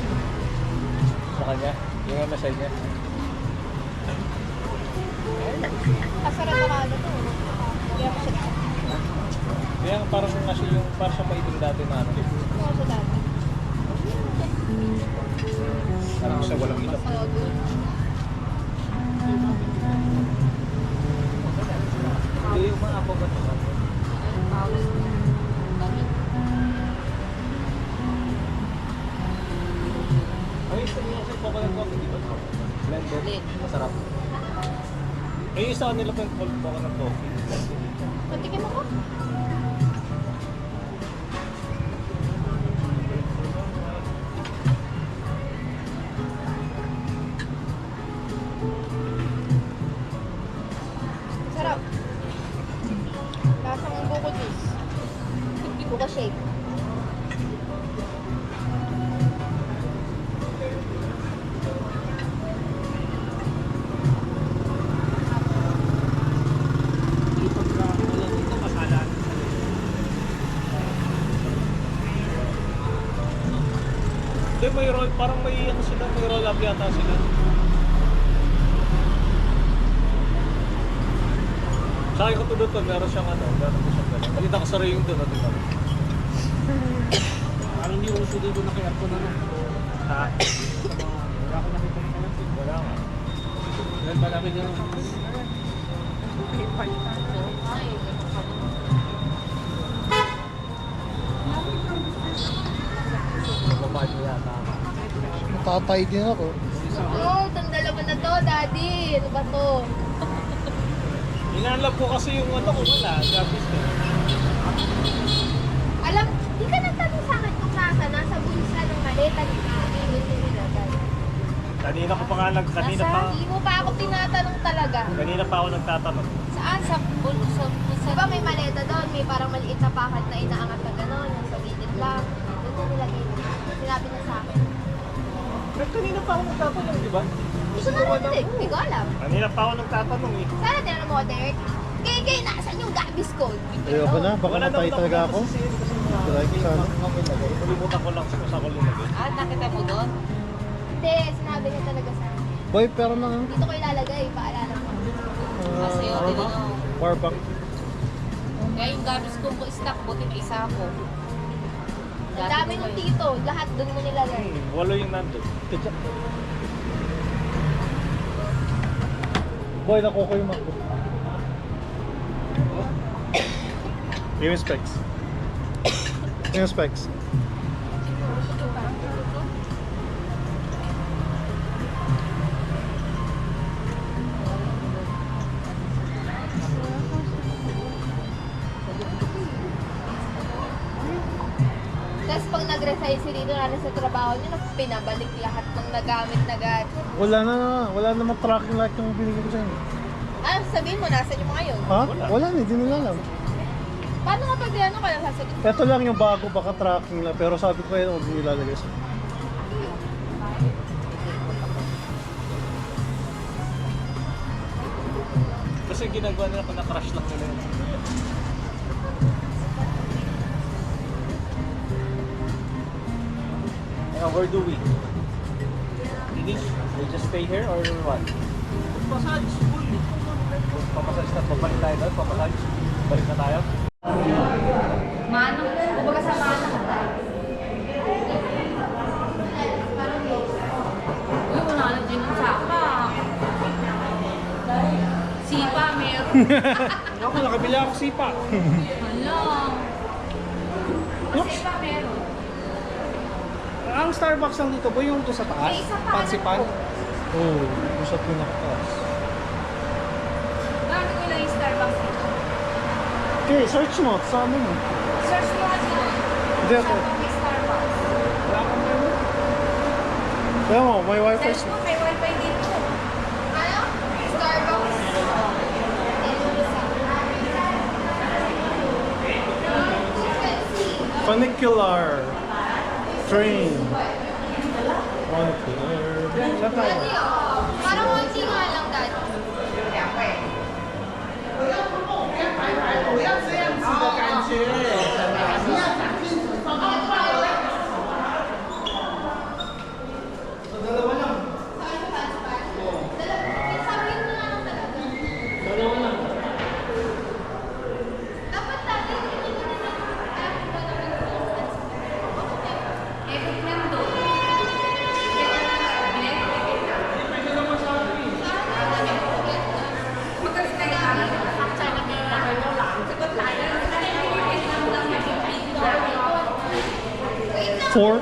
Sa kanya? Yung MSI niya? Kasarap na ano to. Kaya pa siya. Kaya parang kasi yung parang siya maitim dati na ano. Kaya siya dati. Parang siya walang ilaw. Hindi yung mga ako ba ito? Ay, isa niya kasi coconut coffee, di ba? Blended. Masarap. Ay, isa nila pa yung coconut coffee. Patikin mo ko. Sarap. Lasang buko juice. Buko shake. Hindi, may roll, parang may ano sila, may roll up yata sila. Sa akin ko tulad to, meron siyang ano, meron ko siyang gano'n. Nakita ko sa rin yung doon, natin kami. Parang hindi uso dito na kaya ko na no. Ha? Wala ko nakita ng kalat. Wala nga. Dahil malaki niya. Babae mo yata. Natatay din ako. Oh, itong dalawa na to, daddy. Ano ba to? Inaalap ko kasi yung ano ko wala, gabis ko. Alam, di ka nagtanong sa akin kung nasa bulsa ng maleta ni Kiki. Kanina ko pa nga kanina pa. Hindi mo pa ako tinatanong talaga. Kanina pa ako nagtatanong. Saan? Sa bulsa. Diba may maleta doon? May parang maliit na packet na inaangat na gano'n. Yung sa gilid lang. Doon na nilagay. Sinabi na sa akin. Kanina pa ako nagtatanong, di ba? Gusto na natin eh. Hindi ko alam. Kanina pa ako nagtatanong eh. Sana tinanong mo, Derek. Kay, nasaan yung gabis ko? Ayoko na, baka Wala matay naman talaga ako. kasi Try ko sana. Kalimutan ko lang kung saan ko linagay. Ah, nakita mo doon? Hindi, sinabi niya talaga sa akin. Boy, pero na Dito ko ilalagay, paalala mo. Kasi yun, tinanong. power bank. Kaya yung gabis ko po stock, buti may isa ako. Ang dami ng tito, lahat doon mo nilalagay. Walo yung nandun. Boy, nakuha ko yung Mac. Yung specs. Yung specs. Tapos pag nag-resign si Rito na sa trabaho niya, pinabalik lahat ng nagamit na gadget. Wala naman tracking light yung binigay ko sa inyo. Ah, sabihin mo, nasan yung mga yun? Ha? Wala na, hindi nila alam. Paano nga pag ano ka lang sasagot? Ito lang yung bago, baka tracking lang. Pero sabi ko kayo, huwag nilalagay sa Kasi ginagawa nila kung na-crash lang nila yun. Where do we? English? We just stay here or what? Massage, full. Pamasage na, pabalik tayo doon, pamasage. Balik na tayo. Manong, kumbaga sa manong. Uy, wala na din ang saka. Sipa, meron. Ako, nakabili ako sipa. Hala. Sipa, meron. Ang Starbucks lang dito ba yung to sa taas? May isa pa, Pansipan? Oo, yung sa pinakataas. Bakit ko lang yung Starbucks dito? Okay, search mo. Sa ano mo? Search mo kasi doon. Hindi ako. Saan may Starbucks? Kaya mo, may wifi. Search mo, may wifi dito. Ano? Starbucks. Funicular. Train. Funicular. Saan tayo? Dati, parang konti nga lang dati. Sabihin mo nga lang talaga. Dapat dati, hindi mo naman Eh, kung nandun. Kaya na nag-blend. Magkasi tayo kami. Four?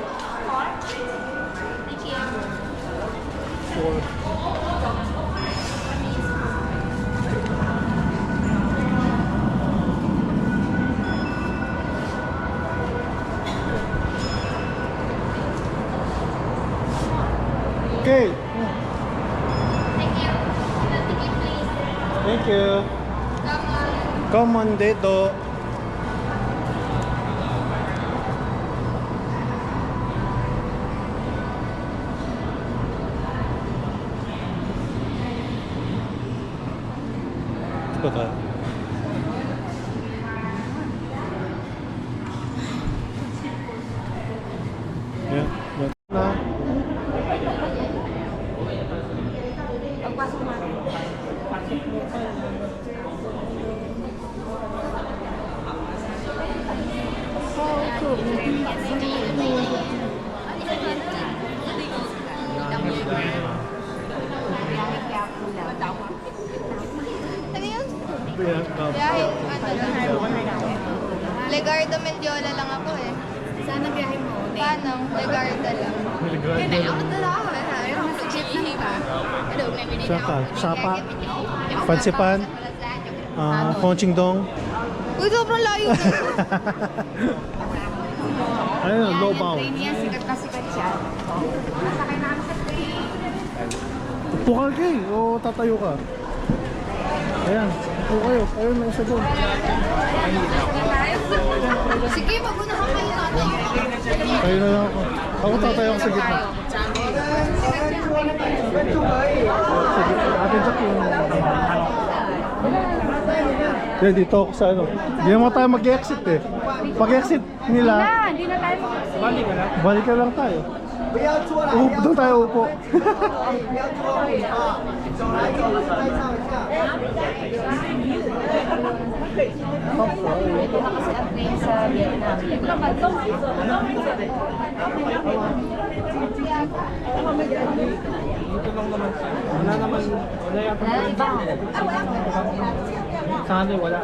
Four. Okay. Thank you. Ticket, please. Thank you. Come on, dito. Ito tayo. Yan. Yan. Na. Pagpasok natin. Ano yun? Yan. Biyahe, ano lang. Legardo Mendiola lang ako eh. Sana biyahe mo. Paano? Legardo lang. Saka, sapa, pansipan, Ponchingdong. Uy, sobrang layo na. Ayun, low bound. Train niya, sikat na sikat siya. Sakay na kami sa train. Upo ka kay, o tatayo ka. Ayan, upo kayo. Ayun, may isa doon. Sige, magunahan kayo natin. Tayo na lang ako. Ako tatayo ako sa gitna. Atin sa yung... Yan, dito ako sa ano. Hindi naman tayo mag-exit eh. Pag-exit nila, Hindi na tayo mag-exit. balik ka lang tayo. Doon tayo upo. Ito na kasi ang train sa Vietnam. Dito lang naman. Wala naman. Wala yata. Iba. Sana wala.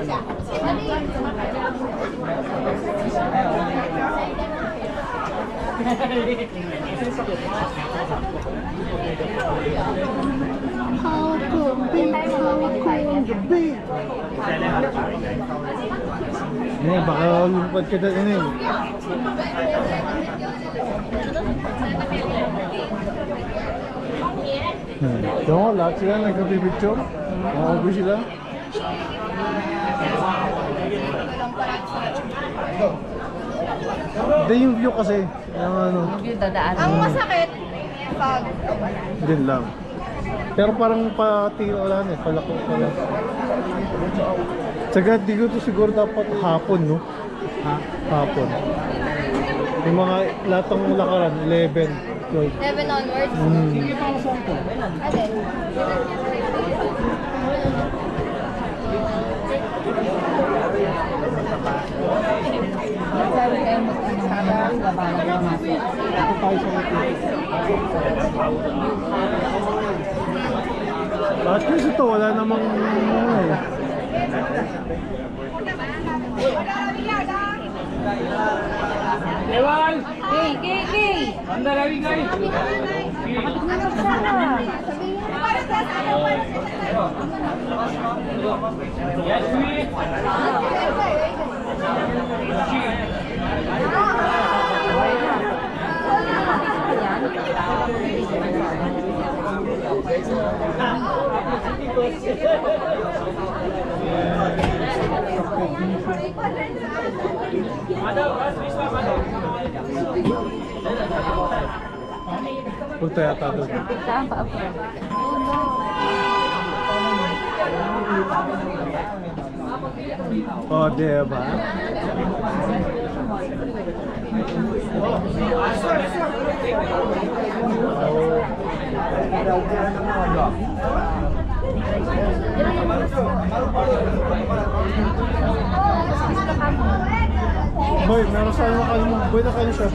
Baka lumipad ka dyan eh. Diyan ko, lahat sila nagka-picture. Makagulo sila. Hindi yung view kasi. Yung ano. Yung dadaan. Ang masakit, fog. Din lang. Pero parang pati wala na eh. Palako pala. Saka di ko to siguro dapat hapon, no? Ha? Hapon. Yung mga lahat ng lakaran, 11. Wait. 7 onwards. Mm. Ate. Nagsabi kayo mag-ano, labanan na masok. Ito tayo sa hotel. Bakit kasi ito? Wala namang ano eh. Ewan! Kay! Anda lagi guys! Yes, we! Punta yata doon. Saan pa ako? O, diba? Boy, meron sa'yo na kayo mo. Boy, na kayo siya.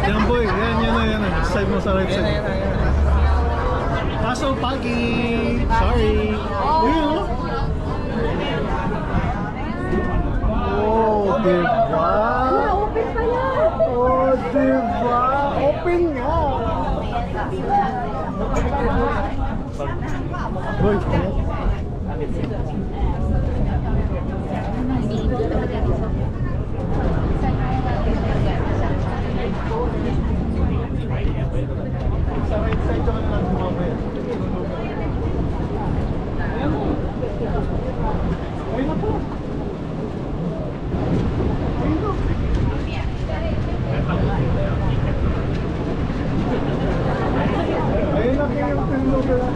Yan boy, yan. Side mo sa right side. Kaso, pagi. Sorry. Uy, oh. Oh, diba? Open pa yan! Oh, diba? Open nga. Boy, sa right side ka lang mamaya. Ayun na po. Ayun na kayo yung tulog na.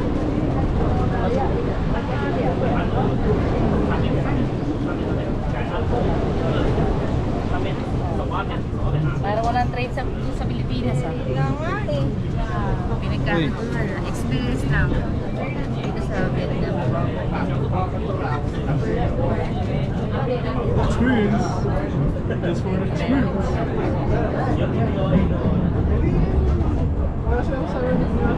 Para walang trade sa Pilipinas ah. Kaya nga eh. Pinagkakakuhan na. Experience lang. Dito sa Vietnam. Experience. That's for an experience. Wala siya sa rin niya.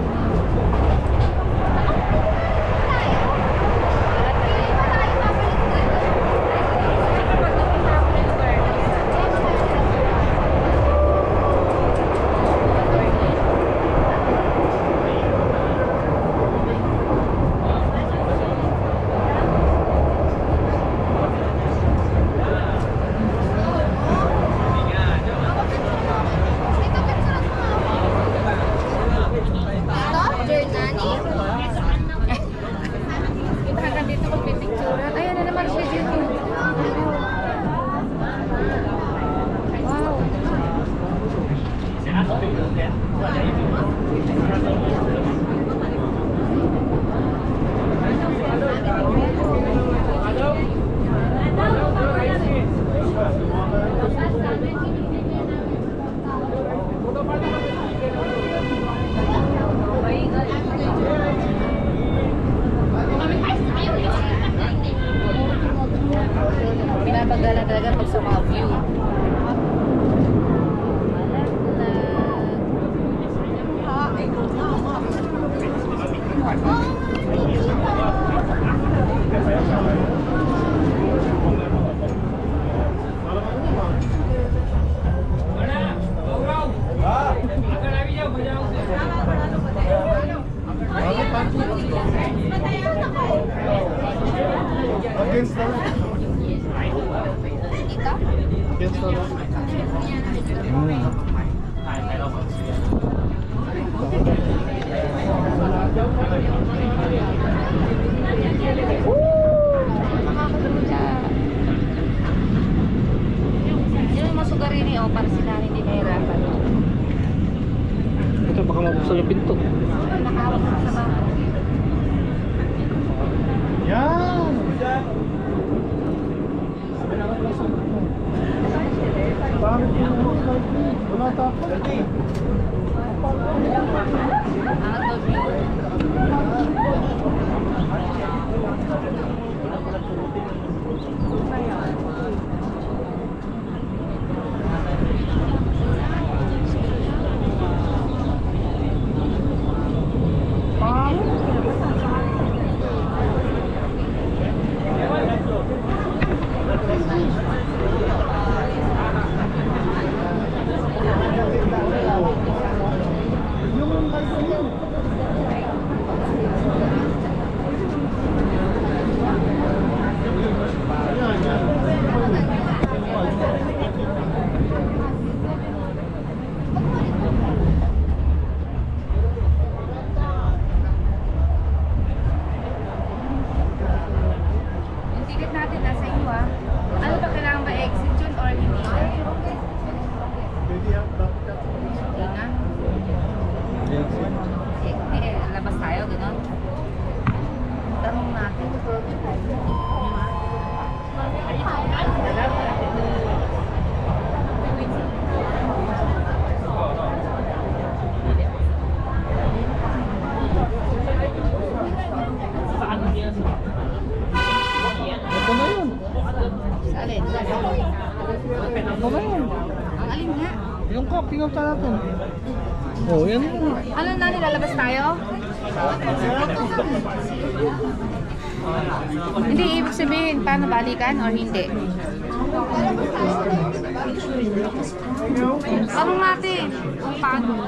Hanggang dito magpipicture. Ayan na naman siya dito. Wow. Pinapagalan talaga pag sa mga view. Against the light. Against the light. Yun yung masugar rin eh, para sila hindi nahirapan. Ito baka mabuksan yung pinto. Naka hawak mo sa bangko. Yan! Bakit yun? Wala tapos. Angat daw view. Yung ticket natin nasa iyo ah. Ano ba, kailangan ba exit yun or hindi na? Hindi na? Labas tayo, gano'n? Tanong natin. Ito na yun. Sa alin? Ito na yun. Ang alin nga? Yung copy ng natin. Oh, yan yun. Ano na, nilalabas tayo? Hindi, ibig sabihin, paano balikan or hindi? Ano natin? Kung paano?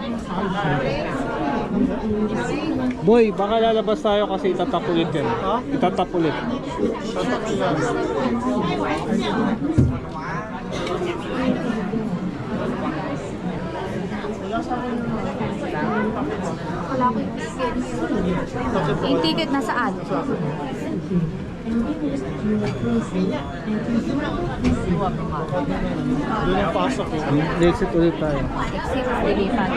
Boy, baka lalabas tayo kasi itatap ulit yan. Ha? Itatap ulit. Wala ko yung ticket. Yung ticket nasaan? Doon yung pasok. Exit ulit tayo. Exit, lilipat.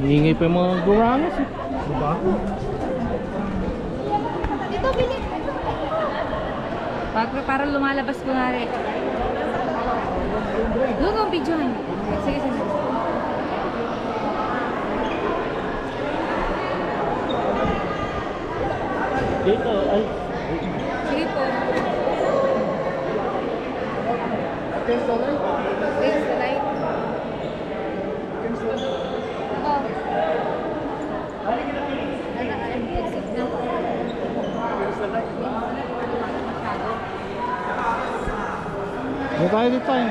Ingay pa yung mga guranos eh. Diba? Dito, bili. Para lumalabas ko nga rin. Doon ang videohan. Sige, sige. Dito, ay. Sige po. Against the light? Raise the light. Oh. Exit na. Dito tayo, dito tayo.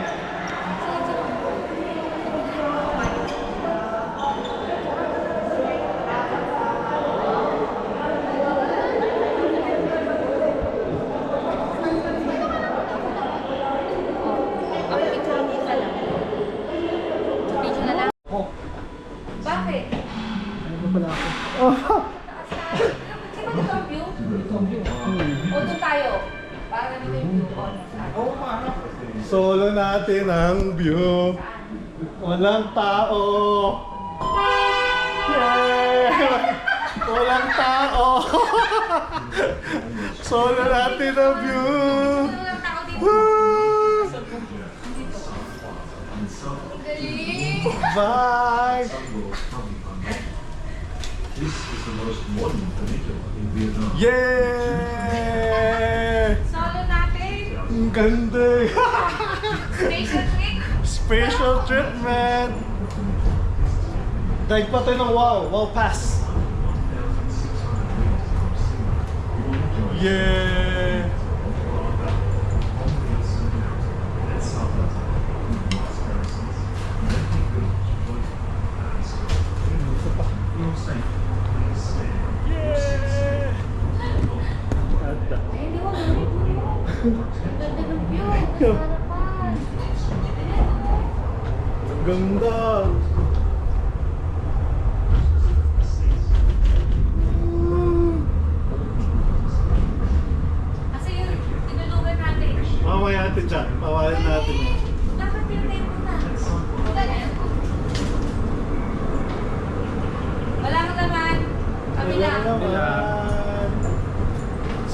Bakit? Ano ba pala ako? Di ba dito ang view? O doon tayo. Para dito yung view. Solo natin ang view. Walang tao. Yeah! Walang tao. Solo natin ang view. Walang tao dito. Woo! Bye. Yeah! Solo natin. Ang ganda. Special trick. Special treatment. Dahil pa tayo ng wow. Wow pass. Yeah! Hindi ko narinig mo. Ang ganda ng view. Harapan. Ganda. Kasi yung tinulugan natin. Mamaya natin dyan. Pawalan natin. Dapat yung tayo muna.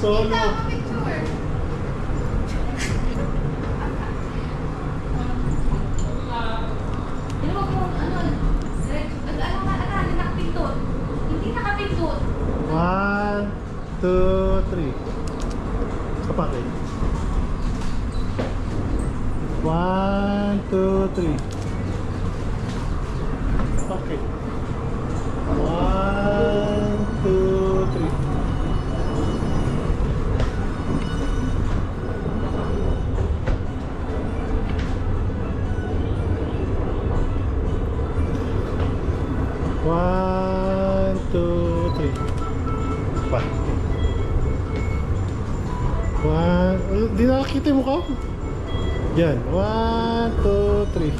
Solo. picture. Ano wag mo, ano, nakapindot. Hindi nakapindot. 1, 2, 3. Kapatid. 1, 2, 3. Okay. 1, 2, 3. One, two, three. Pa. One. Di nakakita yung mukha ko. Yan. 1, 2, 3.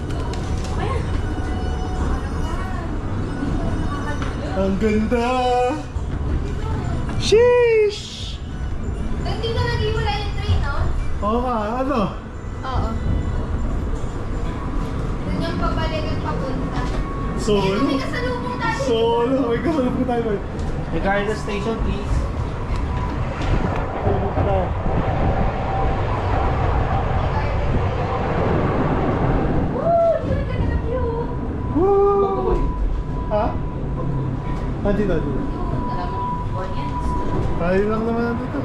Ang ganda! Sheesh! Hindi na nag-iwala yung train, no? Oo ka, ano? Oo. Doon yung pabalik at papunta. Solo? May kasalubong tayo. Solo! May kasalubong tayo. Regardless station, please. Woo! Ha? Andito, andito. Tayo lang naman nandito.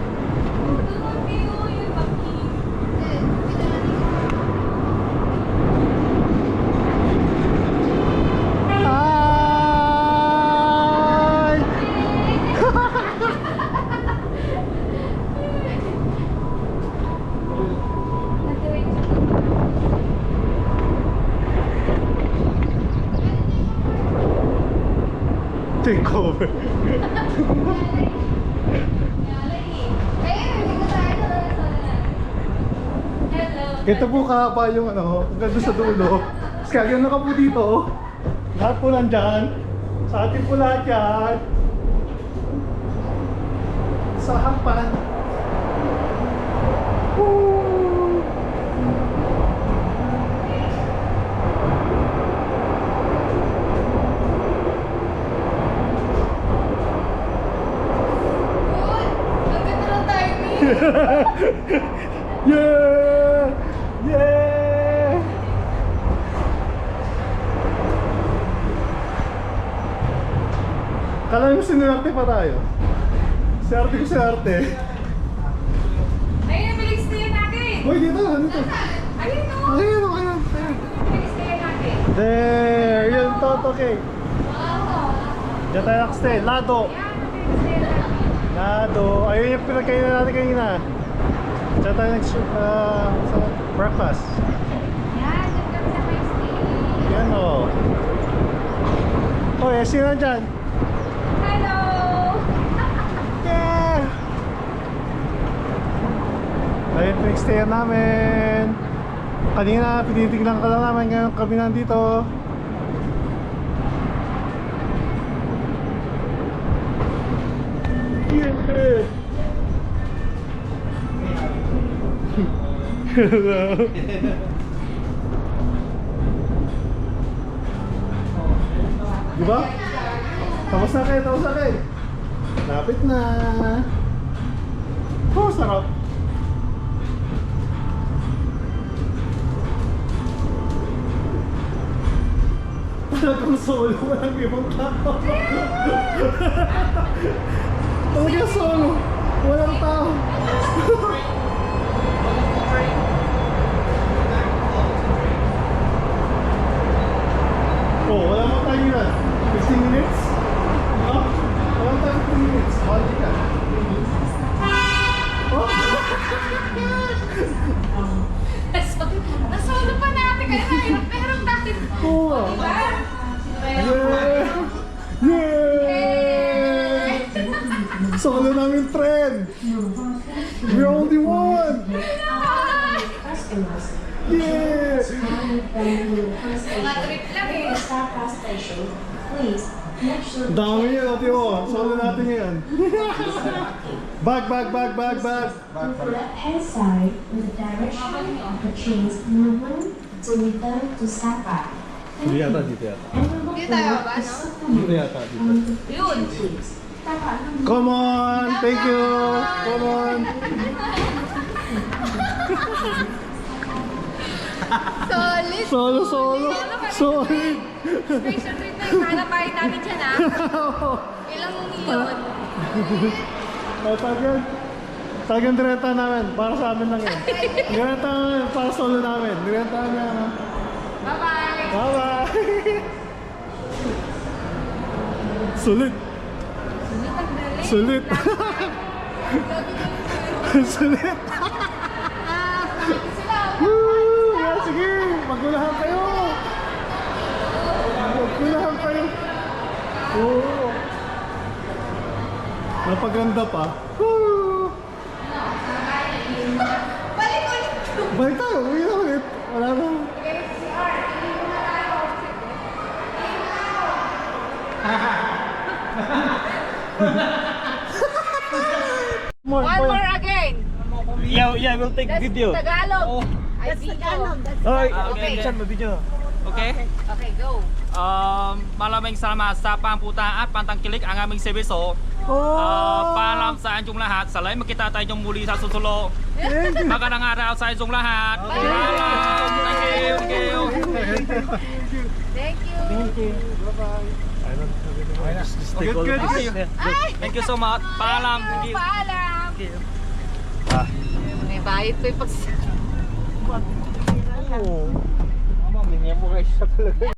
Hi! Take over. Ito po kahaba yung ano, hanggang doon sa dulo. Tapos kagyan na ka po dito. Lahat po nandyan. Sa atin po lahat yan. Sa hangpan. Woo! Yeah! Yeah! Kala mo sinarte pa tayo? Sinarte ko sinarte. Ayun, bilis na yun natin. Uy, dito, dito. Ayun, no. Ayun, ayun, ayun. Bilis na yun natin. There! Yun, Toto cake. Diyan tayo nakastay. Lado. Lado. Ayun yung pinagkainan natin kanina. Diyan tayo nag-shoot sa breakfast. Yan, dyan kami sa may stay. Yan o. Oh, eh, sino dyan? Hello! Yeah! Ayun, pinag-stayan namin. Kanina, pinitignan ka lang namin. Ngayon kami nandito. Yeah! Hello! Diba? Tapos na kayo, tapos na kayo. Lapit na. Oh, sarap. Talagang solo, walang ibang tao. Talagang solo, walang tao. Oh, wala mo tayo na. 15 minutes? Oh, wala tayo 15 minutes. Balik ka. Oh! Nasolo pa natin kaya nahirap natin. Oo. Diba? Yeah! Yeah! Solo namin trend! We're only one! Yeah! Mga trip lang eh. Dami yan, ate mo. Solo natin yan. Bag, bag, bag, bag, bag. Left-hand side in the direction of the train's movement to return to Sapa. Dito yata, dito yata. And we will Dito tayo ba, no? Dito yata, dito. Yun. Come on, thank you. Come on. Solid. Solo. Solid. Special treatment. Hanap-hanap namin dyan ah. Ilang yun? Ay, tagan direta namin. Para sa amin lang yan. Direta namin, para solo namin. Direta namin. Bye-bye. Bye-bye. Sulit. Sulit. Sulit. Woo! Yeah, sige, magulahan kayo. Magulahan kayo. Oo. Napaganda pa. Woo! Balik tayo, uwi na ulit. Wala na. One more again. Yeah, we'll take That's video. Tagalog. Ay, video. Hoy, Okay. saan mo video? Okay. Okay, go. Maraming salamat sa pamputa at pantangkilik ang aming serbisyo. Paalam sa inyong lahat. Salay magkita tayo muli sa susulo. Magandang araw sa inyong lahat. Paalam. Thank you. Thank you. Good. Thank you so much. Paalam. Thank you. Paalam. May bayad ko yung pag... Mama, minyan mo guys siya talaga.